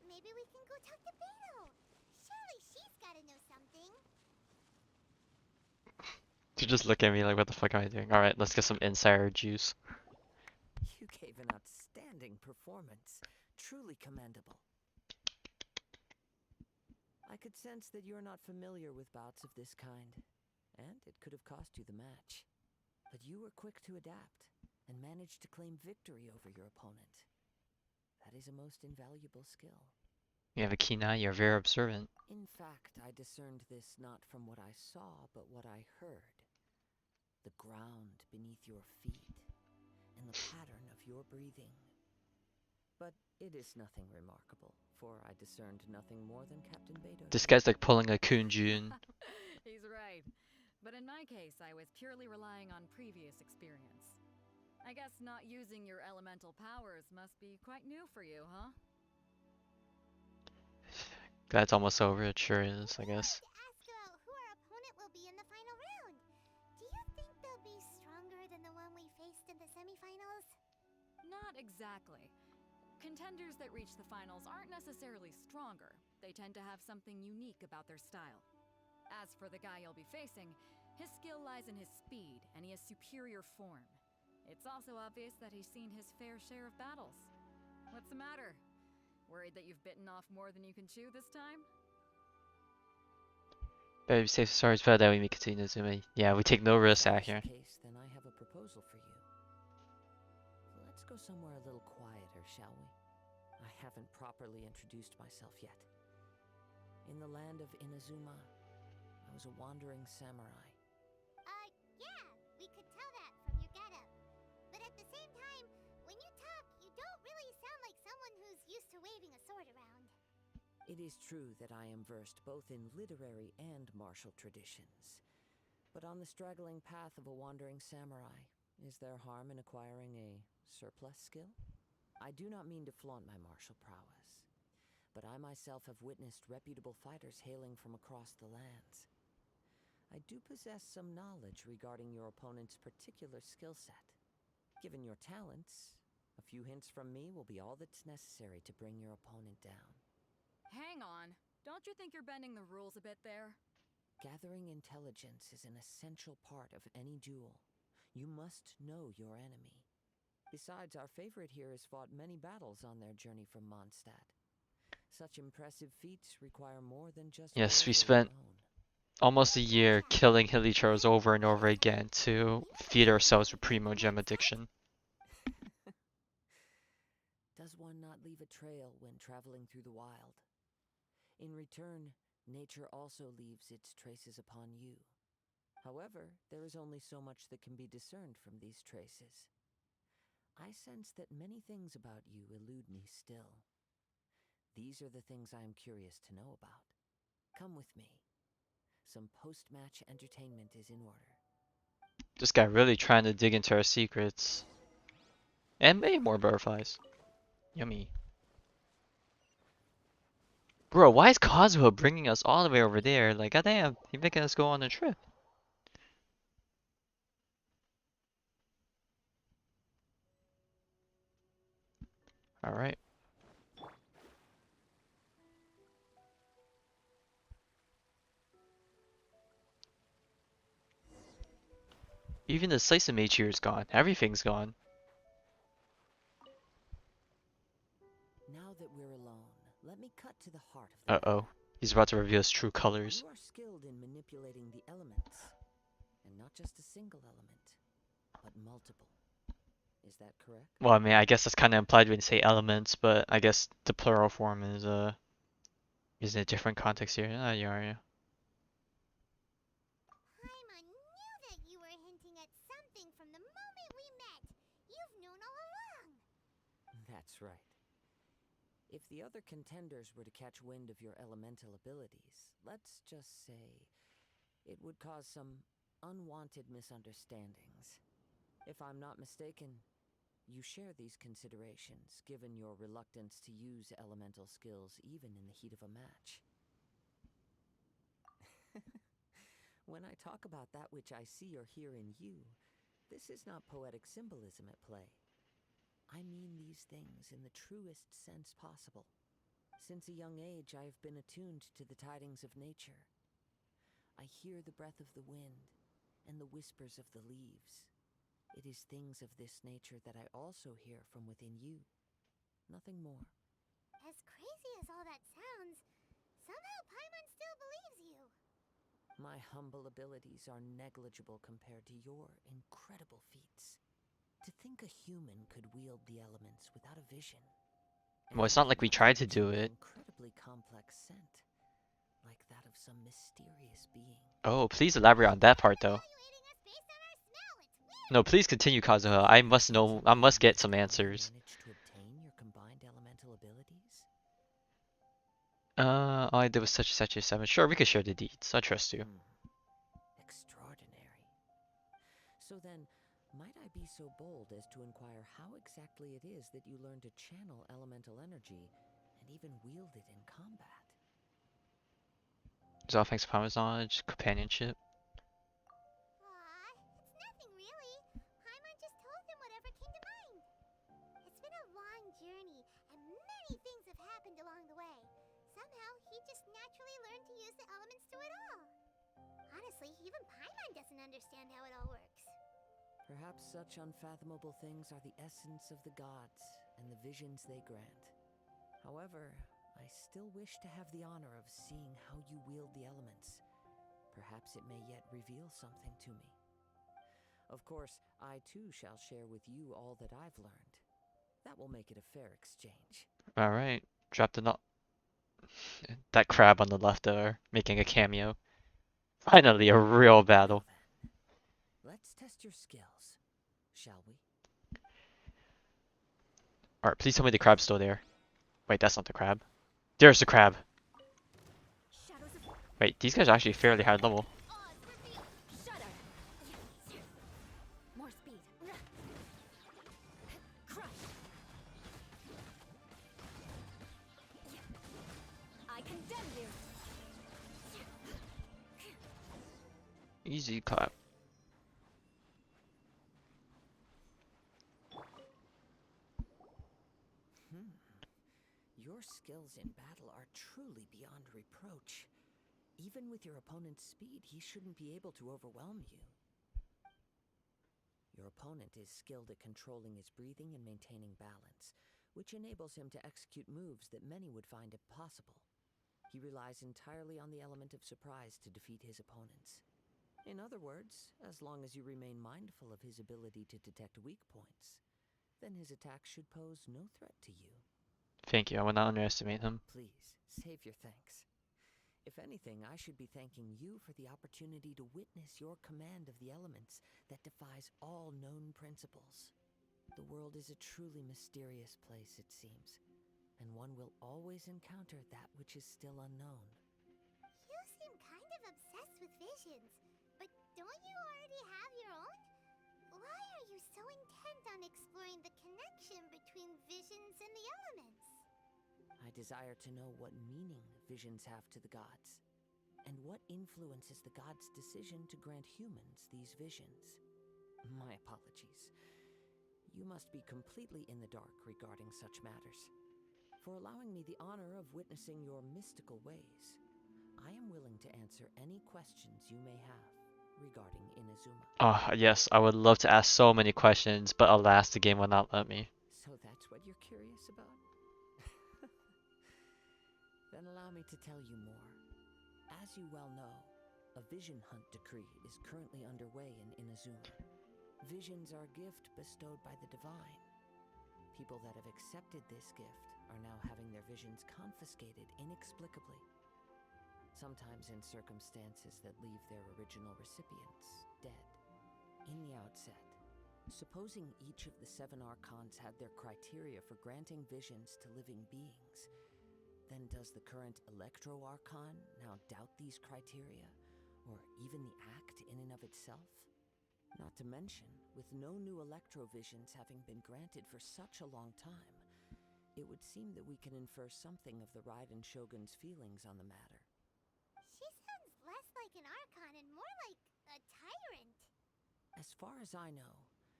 Maybe we can go talk to Beto. Surely she's gotta know something. You just look at me like, what the fuck am I doing? Alright, let's get some insider juice. You gave an outstanding performance. Truly commendable. I could sense that you're not familiar with bouts of this kind, and it could have cost you the match. But you were quick to adapt, and managed to claim victory over your opponent. That is a most invaluable skill. You have a keen eye, you're very observant. In fact, I discerned this not from what I saw, but what I heard. The ground beneath your feet, and the pattern of your breathing. But it is nothing remarkable, for I discerned nothing more than Captain Beto. This guy's like pulling a Kunjun. He's right. But in my case, I was purely relying on previous experience. I guess not using your elemental powers must be quite new for you, huh? That's almost over, it sure is, I guess. To ask about who our opponent will be in the final round. Do you think they'll be stronger than the one we faced contenders that reach the finals aren't necessarily stronger. They tend to have something unique about their style. As for the guy you'll be facing, his skill lies in his speed, and he has superior form. It's also obvious that he's seen his fair share of battles. What's the matter? Worried that you've bitten off more than you can chew this time? Better be safe. Sorry, it's better that we make it to Inazuma. Yeah, we take no risks out If here. that's the case, then I have a proposal for you. Let's go somewhere a little quieter, shall we? I haven't properly introduced myself yet. In the land of Inazuma, I was a wandering samurai. Yeah, we could tell that from your getup. But at the same time, when you talk, you don't really sound like someone who's used to waving a sword around. It is true that I am versed both in literary and martial traditions. But on the straggling path of a wandering samurai, is there harm in acquiring a surplus skill? I do not mean to flaunt my martial prowess, but I myself have witnessed reputable fighters hailing from across the lands. I do possess some knowledge regarding your opponent's particular skill set. Given your talents, a few hints from me will be all that's necessary to bring your opponent down. Hang on. Don't you think you're bending the rules a bit there? Gathering intelligence is an essential part of any duel. You must know your enemy. Besides, our favorite here has fought many battles on their journey from Mondstadt. Such impressive feats require more than just Yes, we bravery spent alone. almost a year killing Hilichurls over and over again to feed ourselves with Primo Gem addiction. Does one not leave a trail when traveling through the wild? In return, nature also leaves its traces upon you. However, there is only so much that can be discerned from these traces. I sense that many things about you elude me still. These are the things I am curious to know about. Come with me. Some post-match entertainment is in order. This guy really trying to dig into our secrets. And many more butterflies. Yummy. Bro, why is Kazuha bringing us all the way over there? Like, goddamn, he's making us go on a trip. Alright. Even the slice of mage here is gone. Everything's gone. Now that we're alone, let me cut to the heart of the Uh-oh. matter. He's about to reveal his true colors. You are skilled in manipulating the elements. And not just a single element, but multiple. Is that correct? Well, I mean, I guess that's kind of implied when you say elements, but I guess the plural form is in a different context here. Ah, you are, yeah. Paimon knew that you were hinting at something from the moment we met. You've known all along. That's right. If the other contenders were to catch wind of your elemental abilities, let's just say it would cause some unwanted misunderstandings. If I'm not mistaken, you share these considerations, given your reluctance to use elemental skills even in the heat of a match. When I talk about that which I see or hear in you, this is not poetic symbolism at play. I mean these things in the truest sense possible. Since a young age, I have been attuned to the tidings of nature. I hear the breath of the wind and the whispers of the leaves. It is things of this nature that I also hear from within you. Nothing more. As crazy as all that sounds, somehow Paimon still believes you. My humble abilities are negligible compared to your incredible feats. To think a human could wield the elements without a vision. Well, it's not like we tried to do it. An incredibly complex scent, like that of some mysterious being. Oh, please elaborate on that part, though. Evaluating us based on our smell. It's weird. No, please continue, Kazuha. I must know. I must get some answers. Managed to obtain your combined elemental abilities? All I did was such a 7. Sure, we could share the deeds. I trust you. Extraordinary. So then, might I be so bold as to inquire how exactly it is that you learn to channel elemental energy and even wield it in combat? It's all thanks to Pama's knowledge, companionship. Aw, it's nothing really. Paimon just told him whatever came to mind. It's been a long journey, and Honestly, even Paimon doesn't understand how it all works. Perhaps such unfathomable things are the essence of the gods and the visions they grant. However, I still wish to have the honor of seeing how you wield the elements. Perhaps it may yet reveal something to me. Of course, I too shall share with you all that I've learned. That will make it a fair exchange. Alright, drop the knot. That crab on the left there, making a cameo. Finally, a real Now battle. then, let's test your skills, shall we? Alright, please tell me the crab's still there. Wait, that's not the crab. There's the crab. Shadows of Wait, these guys are actually fairly high level. Oz reveal. Shudder. More speed. Crush. I condemn you. Easy clap. Your skills in battle are truly beyond reproach. Even with your opponent's speed, he shouldn't be able to overwhelm you. Your opponent is skilled at controlling his breathing and maintaining balance, which enables him to execute moves that many would find impossible. He relies entirely on the element of surprise to defeat his opponents. In other words, as long as you remain mindful of his ability to detect weak points, then his attacks should pose no threat to you. Thank you, I will not underestimate him. Please, save your thanks. If anything, I should be thanking you for the opportunity to witness your command of the elements that defies all known principles. The world is a truly mysterious place, it seems, and one will always encounter that which is still unknown. You seem kind of obsessed with visions, but don't you already have your own? Why are you so intent on exploring the connection between visions and the elements? I desire to know what meaning visions have to the gods, and what influences the gods' decision to grant humans these visions. My apologies. You must be completely in the dark regarding such matters. For allowing me the honor of witnessing your mystical ways, I am willing to answer any questions you may have regarding Inazuma. Ah, yes, I would love to ask so many questions, but alas, the game will not let me. So that's what you're curious about? Then allow me to tell you more. As you well know, a vision hunt decree is currently underway in Inazuma. Visions are a gift bestowed by the divine. People that have accepted this gift are now having their visions confiscated inexplicably. Sometimes in circumstances that leave their original recipients dead. In the outset, supposing each of the 7 Archons had their criteria for granting visions to living beings, then does the current Electro-Archon now doubt these criteria, or even the act in and of itself? Not to mention, with no new Electro-Visions having been granted for such a long time, it would seem that we can infer something of the Raiden Shogun's feelings on the matter. She sounds less like an Archon and more like a tyrant. As far as I know,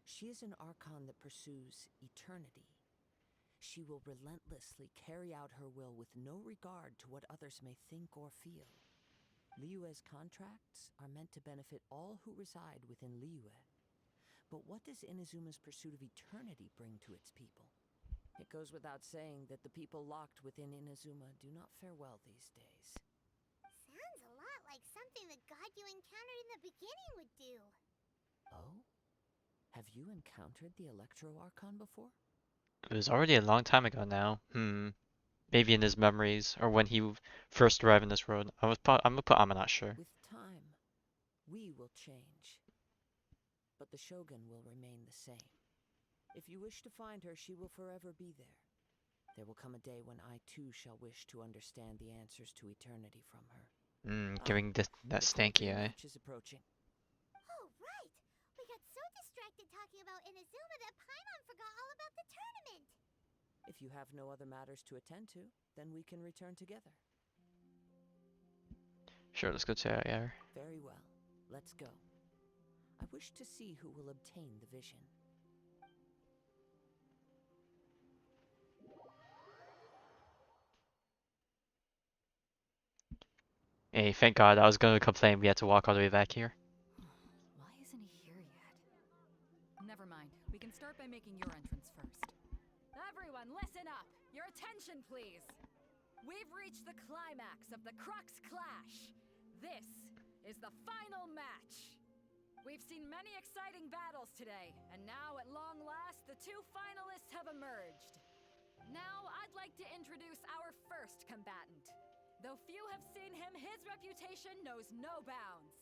she is an Archon that pursues eternity. She will relentlessly carry out her will with no regard to what others may think or feel. Liyue's contracts are meant to benefit all who reside within Liyue. But what does Inazuma's pursuit of eternity bring to its people? It goes without saying that the people locked within Inazuma do not fare well these days. Sounds a lot like something the god you encountered in the beginning would do. Oh? Have you encountered the Electro-Archon before? It was already a long time ago now. Maybe in his memories, or when he first arrived in this world. I'm gonna put I'm not sure. With time, we will change. But the Shogun will remain the same. If you wish to find her, she will forever be there. There will come a day when I too shall wish to understand the answers to eternity from her. Giving that The time for stanky your eye. match is approaching. Oh, right! We got so distracted talking about Inazuma that Paimon forgot all about the tournament! If you have no other matters to attend to, then we can return together. Sure, let's go to AR. Very well. Let's go. I wish to see who will obtain the vision. Hey, thank God. I was gonna complain we had to walk all the way back here. Why isn't he here yet? Never mind. We can start by making your entrance first. Everyone, listen up! Your attention, please! We've reached the climax of the Crux Clash. This is the final match. We've seen many exciting battles today, and now at long last, the two finalists have emerged. Now, I'd like to introduce our first combatant. Though few have seen him, his reputation knows no bounds.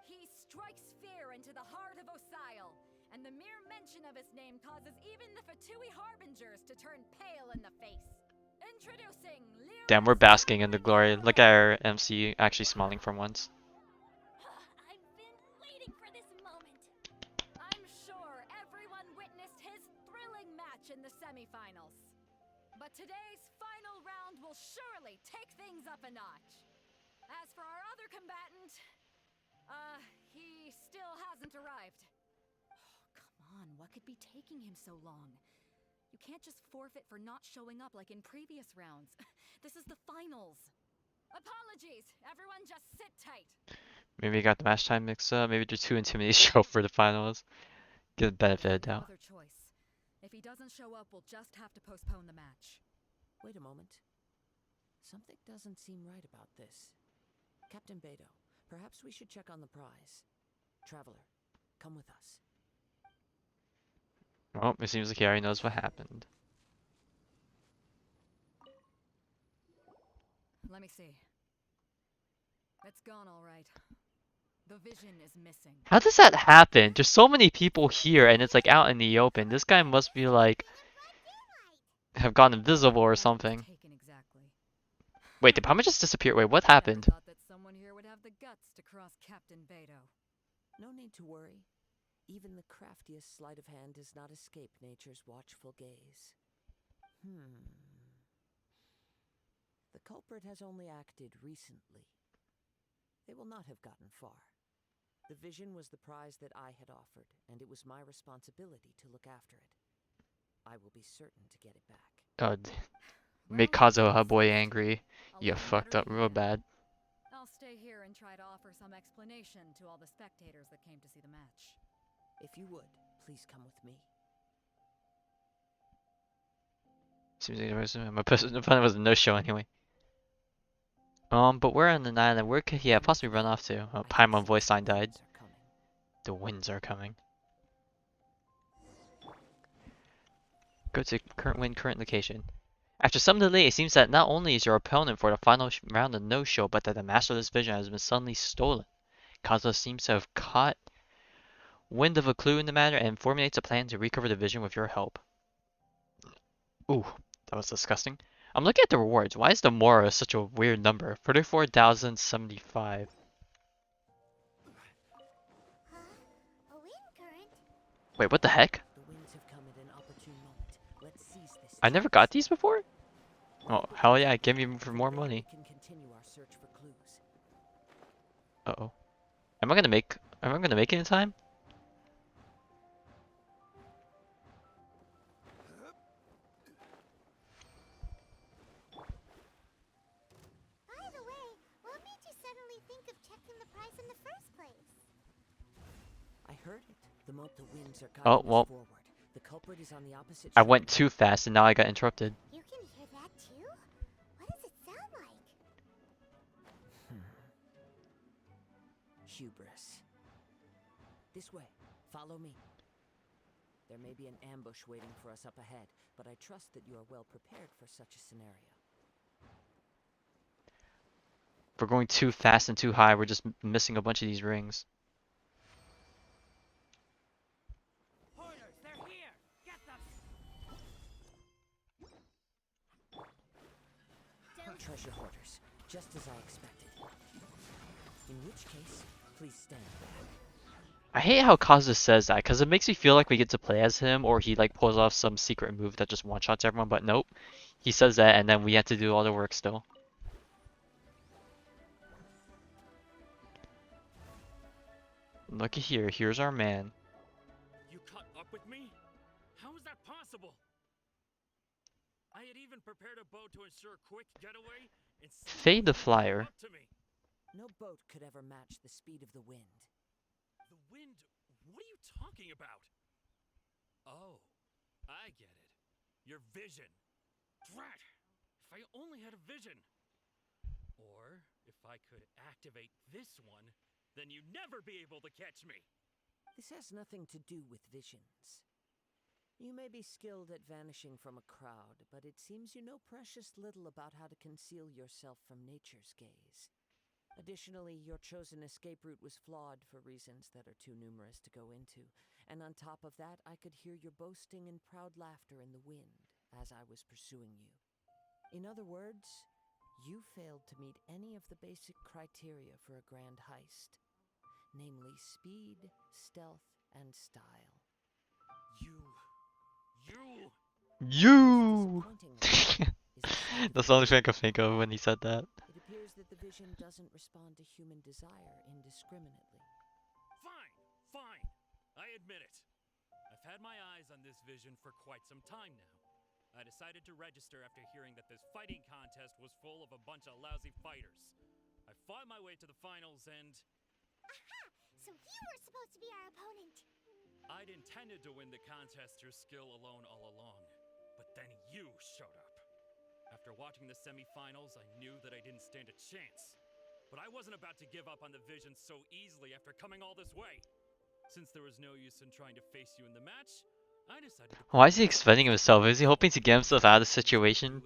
He strikes fear into the heart of Osile, and the mere mention of his name causes even the Fatui Harbingers to turn pale in the face. Introducing Liu. Damn, we're basking in the glory. Look at our MC actually smiling for once. I've been waiting for this moment. I'm sure everyone witnessed his thrilling match in the semifinals. But today's final round will surely take things up a notch. As for our other combatant, he still hasn't arrived. Come on, what could be taking him so long? You can't just forfeit for not showing up like in previous rounds. This is the finals. Apologies, everyone just sit tight. Maybe we got the match time mixed up. Maybe they're too intimidation for the finals. Give the benefit of the No doubt. other choice. If he doesn't show up, we'll just have to postpone the match. Wait a moment. Something doesn't seem right about this. Captain Beto, perhaps we should check on the prize. Traveler, come with us. Well, it seems like he already knows what happened. Let me see. It's gone all right. The vision is missing. How does that happen? There's so many people here and it's like out in the open. This guy must be like have gone invisible or something. Taken exactly. Wait, did Pama just disappear? Wait, what happened? Never thought that someone here would have the guts to cross Captain Beto. No need to worry. Even the craftiest sleight of hand does not escape nature's watchful gaze. The culprit has only acted recently. They will not have gotten far. The vision was the prize that I had offered, and it was my responsibility to look after it. I will be certain to get it back. God, Well, make Kazuha boy angry. I'll You leave it fucked better up than real dead. bad. I'll stay here and try to offer some explanation to all the spectators that came to see the match. If you would, please come with me. Seems like my opponent was a no-show anyway. But we're on an island. Where could he possibly run off to? Oh, I can Paimon sense voice the line died. winds are coming. The winds are coming. Go to current wind, current location. After some delay, it seems that not only is your opponent for the final round a no-show, but that the master of this vision has been suddenly stolen. Kazuha seems to have caught wind of a clue in the matter and formulates a plan to recover the vision with your help. Ooh, that was disgusting. I'm looking at the rewards. Why is the Mora such a weird number? 34,075. Huh? A wind current? Wait, what the heck? The winds have come at an opportune moment. Let's seize this I never chance. got these before? Oh, hell yeah, give me for more money. We can continue our search for clues. Uh-oh. Am I gonna make it in time? By the way, what made you suddenly think of checking the price in the first place? I heard it. The moment the winds are Oh, guiding well. us forward. The culprit is on the opposite I shore. went too fast and now I got interrupted. You can hear that too? What does it sound like? Hubris. This way. Follow me. There may be an ambush waiting for us up ahead, but I trust that you are well prepared for such a scenario. If we're going too fast and too high, we're just missing a bunch of these rings. Hoarders, they're here! Get them! Treasure hoarders, just as I expected. In which case, please stand back. I hate how Kazuha says that, because it makes me feel like we get to play as him, or he like pulls off some secret move that just one-shots everyone, but nope. He says that, and then we have to do all the work still. Looky here, here's our man. You caught up with me? How is that possible? I had even prepared a boat to ensure a quick getaway, and Fade the somehow you caught flyer. up to me. No boat could ever match the speed of the wind. The wind? What are you talking about? Oh, I get it. Your vision. Drat! If I only had a vision. Or, if I could activate this one, then you'd never be able to catch me. This has nothing to do with visions. You may be skilled at vanishing from a crowd, but it seems you know precious little about how to conceal yourself from nature's gaze. Additionally, your chosen escape route was flawed for reasons that are too numerous to go into, and on top of that, I could hear your boasting and proud laughter in the wind as I was pursuing you. In other words, you failed to meet any of the basic criteria for a grand heist, namely speed, stealth, and style. You! Disappointingly, is the state of That's your the only thing I could vision. think of when he said that. It appears that the vision doesn't respond to human desire indiscriminately. Fine, fine. I admit it. I've had my eyes on this vision for quite some time now. I decided to register after hearing that this fighting contest was full of a bunch of lousy fighters. I fought my way to the finals and Aha! So you were supposed to be our opponent. I'd intended to win the contest through skill alone all along. But then you showed up. After watching the semifinals, I knew that I didn't stand a chance. But I wasn't about to give up on the vision so easily after coming all this way. Since there was no use in trying to face you in the match, I decided to... Why is he explaining himself? Is he hoping to get himself out of the situation?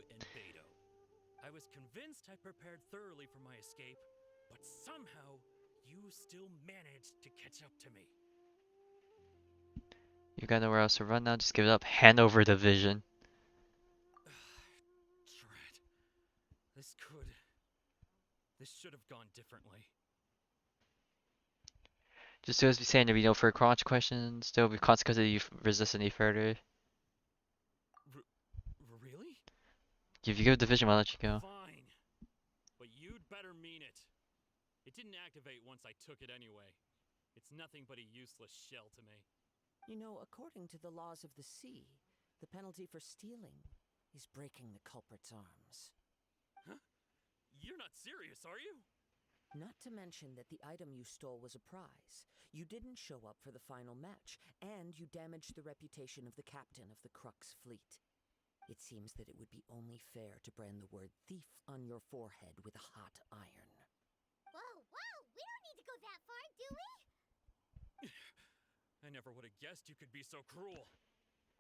I was convinced I prepared thoroughly for my escape, but somehow you still managed to catch up to me. You got nowhere else to run now, just give it up. Hand over the vision. Drat. This should have gone differently. Just do as we say, and there will be no further crunch questions. There will be consequences if you resist any further. Really? If you give the vision, I'll let you go. Fine. But you'd better mean it. It didn't activate once I took it anyway. It's nothing but a useless shell to me. You know, according to the laws of the sea, the penalty for stealing is breaking the culprit's arms. Huh? You're not serious, are you? Not to mention that the item you stole was a prize. You didn't show up for the final match, and you damaged the reputation of the captain of the Crux fleet. It seems that it would be only fair to brand the word thief on your forehead with a hot iron. Whoa, whoa! We don't need to go that far, do we? I never would have guessed you could be so cruel.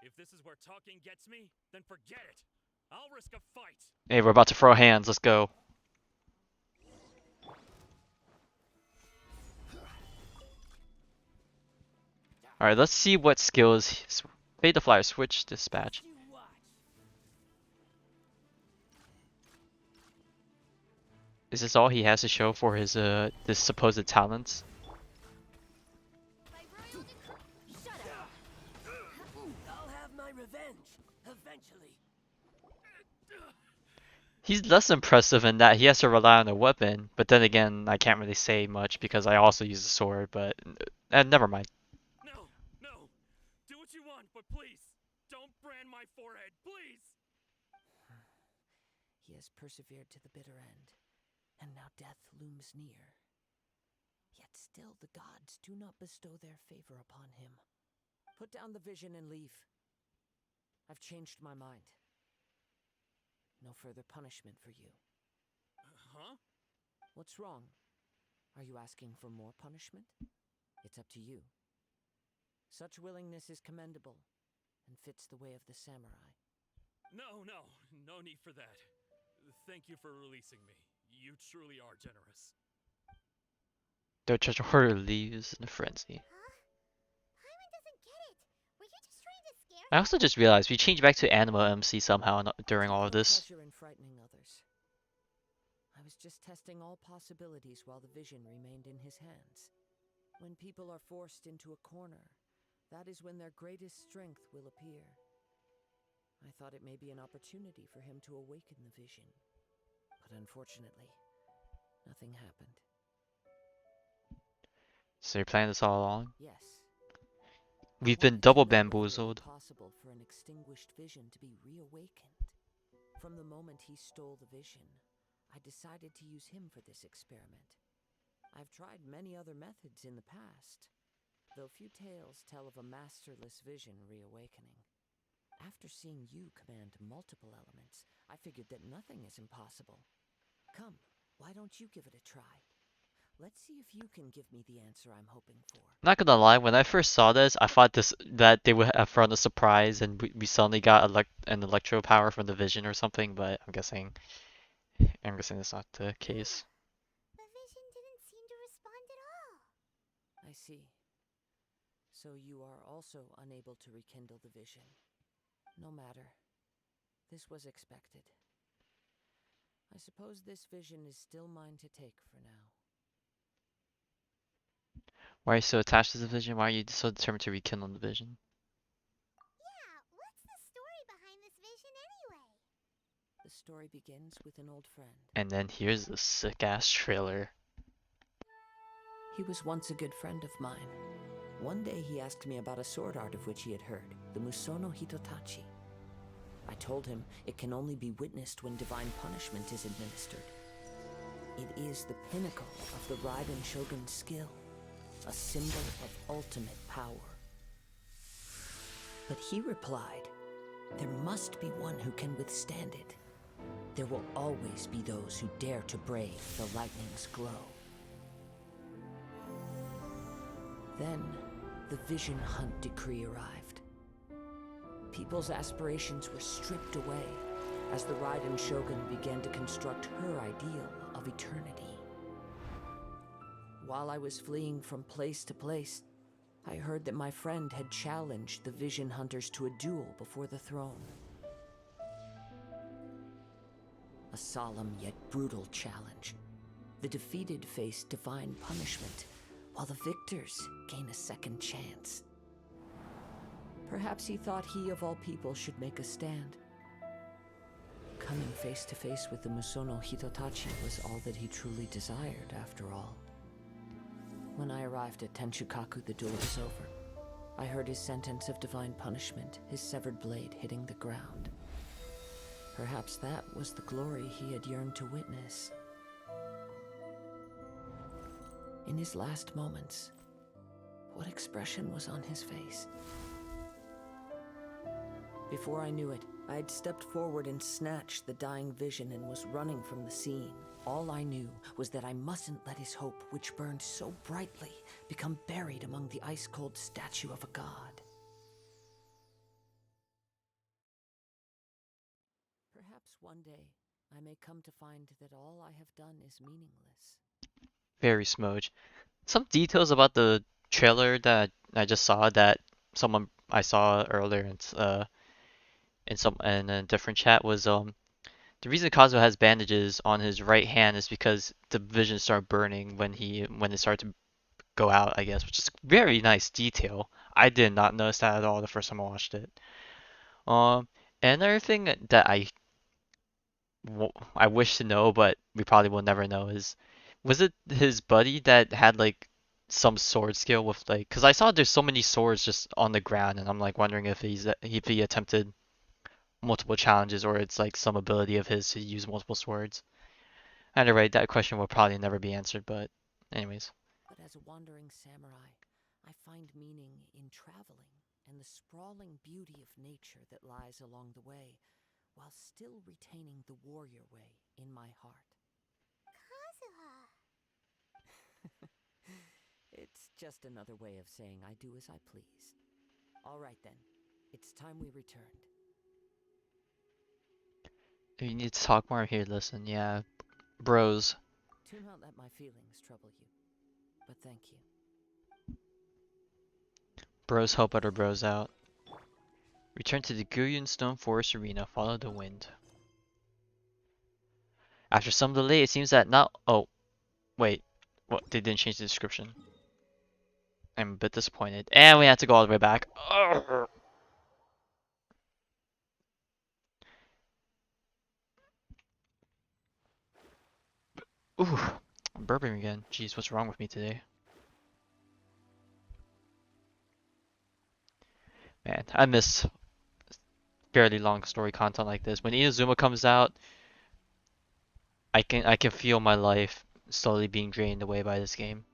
If this is where talking gets me, then forget it. I'll risk a fight. Hey, we're about to throw hands. Let's go. Alright, let's see what skills. Fade the flyer, switch, dispatch. Is this all he has to show for his this supposed talents? I'll have my revenge eventually. He's less impressive in that he has to rely on a weapon, but then again, I can't really say much because I also use a sword, but never mind. No. Do what you want, but please, don't brand my forehead, please! He has persevered to the bitter end, and now death looms near. Yet still the gods do not bestow their favor upon him. Put down the vision and leave. I've changed my mind. No further punishment for you. Huh? What's wrong? Are you asking for more punishment? It's up to you. Such willingness is commendable, and fits the way of the samurai. No need for that. Thank you for releasing me. You truly are generous. The treasure hoarder leaves in a frenzy. Huh? Paimon doesn't get it. Were you just trying to scare I also just realized we changed back to Anima MC somehow during all of this. Pleasure in frightening others. I was just testing all possibilities while the vision remained in his hands. When people are forced into a corner, that is when their greatest strength will appear. I thought it may be an opportunity for him to awaken the vision. But unfortunately, nothing happened. So you're planning this all along? Yes. We've What been could double you know whether it was bamboozled. possible for an extinguished vision to be reawakened? From the moment he stole the vision, I decided to use him for this experiment. I've tried many other methods in the past, though few tales tell of a masterless vision reawakening. After seeing you command multiple elements, I figured that nothing is impossible. Come, why don't you give it a try? Let's see if you can give me the answer I'm hoping for. Not gonna lie, when I first saw this, I thought that they would have thrown a surprise and we suddenly got an electro power from the vision or something, but I'm guessing that's not the case. The vision didn't seem to respond at all. I see. So you are also unable to rekindle the vision. No matter. This was expected. I suppose this vision is still mine to take for now. Why are you so attached to the vision? Why are you so determined to rekindle the vision? Yeah, what's the story behind this vision anyway? The story begins with an old friend. And then here's the sick-ass trailer. He was once a good friend of mine. One day he asked me about a sword art of which he had heard, the Musono Hitotachi. I told him it can only be witnessed when divine punishment is administered. It is the pinnacle of the Raiden Shogun's skill, a symbol of ultimate power. But he replied, there must be one who can withstand it. There will always be those who dare to brave the lightning's glow. Then, the Vision Hunt decree arrived. People's aspirations were stripped away as the Raiden Shogun began to construct her ideal of eternity. While I was fleeing from place to place, I heard that my friend had challenged the Vision Hunters to a duel before the throne. A solemn yet brutal challenge. The defeated face divine punishment, while the victors gain a second chance. Perhaps he thought he of all people should make a stand. Coming face to face with the Musono Hitotachi was all that he truly desired, after all. When I arrived at Tenchukaku, the duel was over. I heard his sentence of divine punishment, his severed blade hitting the ground. Perhaps that was the glory he had yearned to witness. In his last moments, what expression was on his face? Before I knew it, I had stepped forward and snatched the dying vision and was running from the scene. All I knew was that I mustn't let his hope, which burned so brightly, become buried among the ice-cold statue of a god. Perhaps one day, I may come to find that all I have done is meaningless. Very smudge. Some details about the trailer that I just saw that I saw earlier in a different chat was the reason Kazuo has bandages on his right hand is because the vision started burning when it started to go out, I guess, which is a very nice detail. I did not notice that at all the first time I watched it. Another thing that I wish to know, but we probably will never know is, was it his buddy that had like some sword skill with like, because I saw there's so many swords just on the ground, and I'm like wondering if he attempted multiple challenges or it's like some ability of his to use multiple swords. Either way, that question will probably never be answered, but anyways. But as a wandering samurai, I find meaning in traveling and the sprawling beauty of nature that lies along the way, while still retaining the warrior way in my heart. Kazuha. It's just another way of saying I do as I please. All right then, it's time we returned. If you need to talk more, here, listen, yeah. Bros. Do not let my feelings trouble you, but thank you. Bros help other bros out. Return to the Guyun Stone Forest Arena, follow the wind. After some delay, it seems that not- oh, wait. What, they didn't change the description. I'm a bit disappointed. And we had to go all the way back. Urgh. Ooh, I'm burping again. Jeez, what's wrong with me today? Man, I miss fairly long story content like this. When Inazuma comes out, I can feel my life slowly being drained away by this game.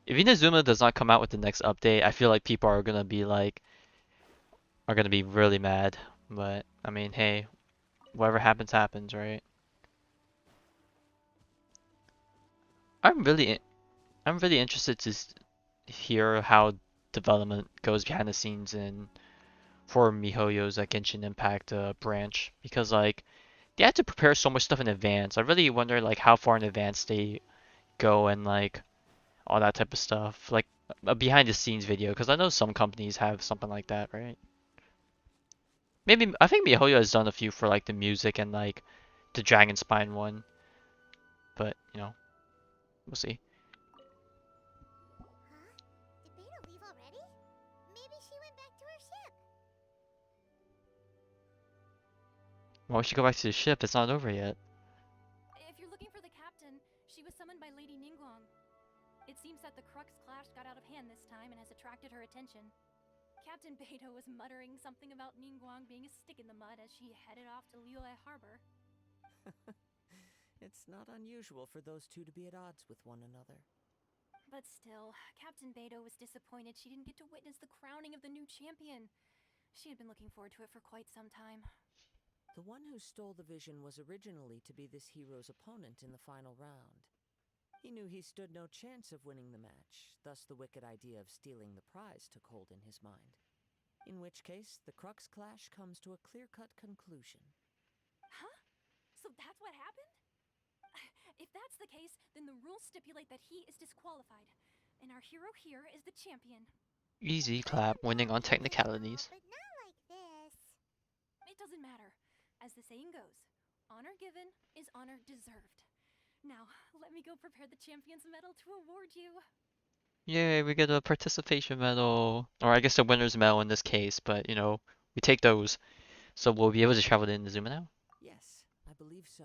If Inazuma does not come out with the next update, I feel like people are gonna be really mad. But I mean, hey, whatever happens, happens, right? I'm really, I'm really interested to hear how development goes behind the scenes in for MiHoYo's Genshin Impact branch, because like they had to prepare so much stuff in advance. I really wonder like how far in advance they go and like all that type of stuff, like a behind the scenes video, because I know some companies have something like that, right? Maybe I think MiHoYo has done a few for like the music and like the Dragon Spine one, but you know, we'll see. Huh? Did Beta leave already? Maybe she went back to her ship. Why would she go back to the ship? It's not over yet. If you're looking for the captain, she was summoned by Lady Ningguang. It seems that the Crux clash got out of hand this time and has attracted her attention. Captain Beidou was muttering something about Ningguang being a stick in the mud as she headed off to Liyue Harbor. It's not unusual for those two to be at odds with one another. But still, Captain Beidou was disappointed she didn't get to witness the crowning of the new champion. She had been looking forward to it for quite some time. The one who stole the vision was originally to be this hero's opponent in the final round. He knew he stood no chance of winning the match, thus the wicked idea of stealing the prize took hold in his mind. In which case, the Crux clash comes to a clear-cut conclusion. Huh? So that's what happened? If that's the case, then the rules stipulate that he is disqualified, and our hero here is the champion. Easy clap, winning on technicalities. But not like this. It doesn't matter. As the saying goes, honor given is honor deserved. Now, let me go prepare the champion's medal to award you. Yay, we get a participation medal, or I guess a winner's medal in this case, but you know, we take those. So we'll be able to travel to Inazuma now? Yes, I believe so.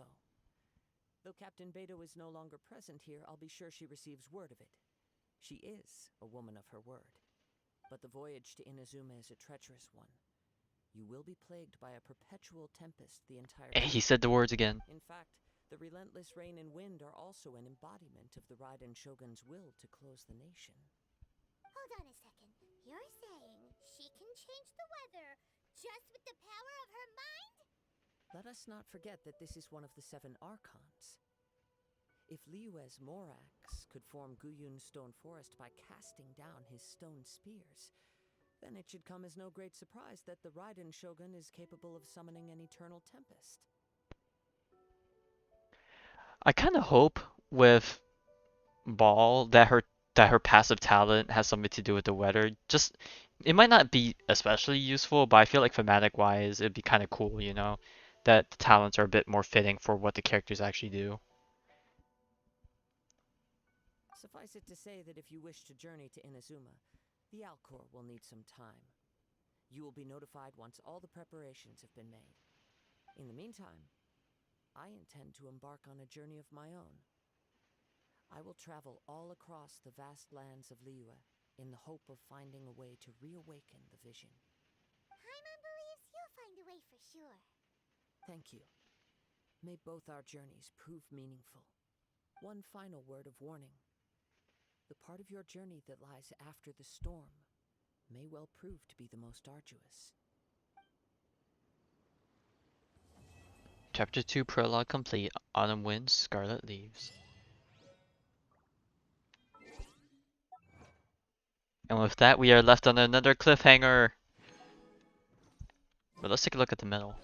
Though Captain Beidou is no longer present here, I'll be sure she receives word of it. She is a woman of her word. But the voyage to Inazuma is a treacherous one. You will be plagued by a perpetual tempest the entire Hey, time. he said the words again. In fact, the relentless rain and wind are also an embodiment of the Raiden Shogun's will to close the nation. Hold on a second. You're saying she can change the weather just with the power of her mind? Let us not forget that this is one of the 7 Archons. If Liyue's Morax could form Guyun's stone forest by casting down his stone spears, then it should come as no great surprise that the Raiden Shogun is capable of summoning an eternal tempest. I kind of hope with Ball that her passive talent has something to do with the weather. Just it might not be especially useful, but I feel like thematic wise it'd be kind of cool, you know, that the talents are a bit more fitting for what the characters actually do. Suffice it to say that if you wish to journey to Inazuma, the Alcor will need some time. You will be notified once all the preparations have been made. In the meantime, I intend to embark on a journey of my own. I will travel all across the vast lands of Liyue in the hope of finding a way to reawaken the vision. Paimon believes you'll find a way for sure. Thank you. May both our journeys prove meaningful. One final word of warning. The part of your journey that lies after the storm may well prove to be the most arduous. Chapter 2 Prologue complete. Autumn winds, Scarlet leaves. And with that, we are left on another cliffhanger. But let's take a look at the medal.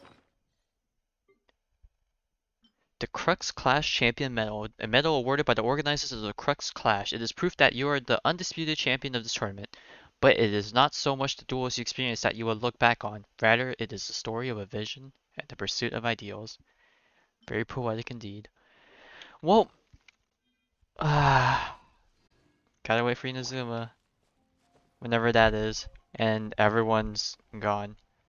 The Crux Clash Champion Medal, a medal awarded by the organizers of the Crux Clash. It is proof that you are the undisputed champion of this tournament. But it is not so much the duels you experience that you will look back on. Rather, it is the story of a vision and the pursuit of ideals. Very poetic indeed. Well, gotta wait for Inazuma. Whenever that is. And everyone's gone.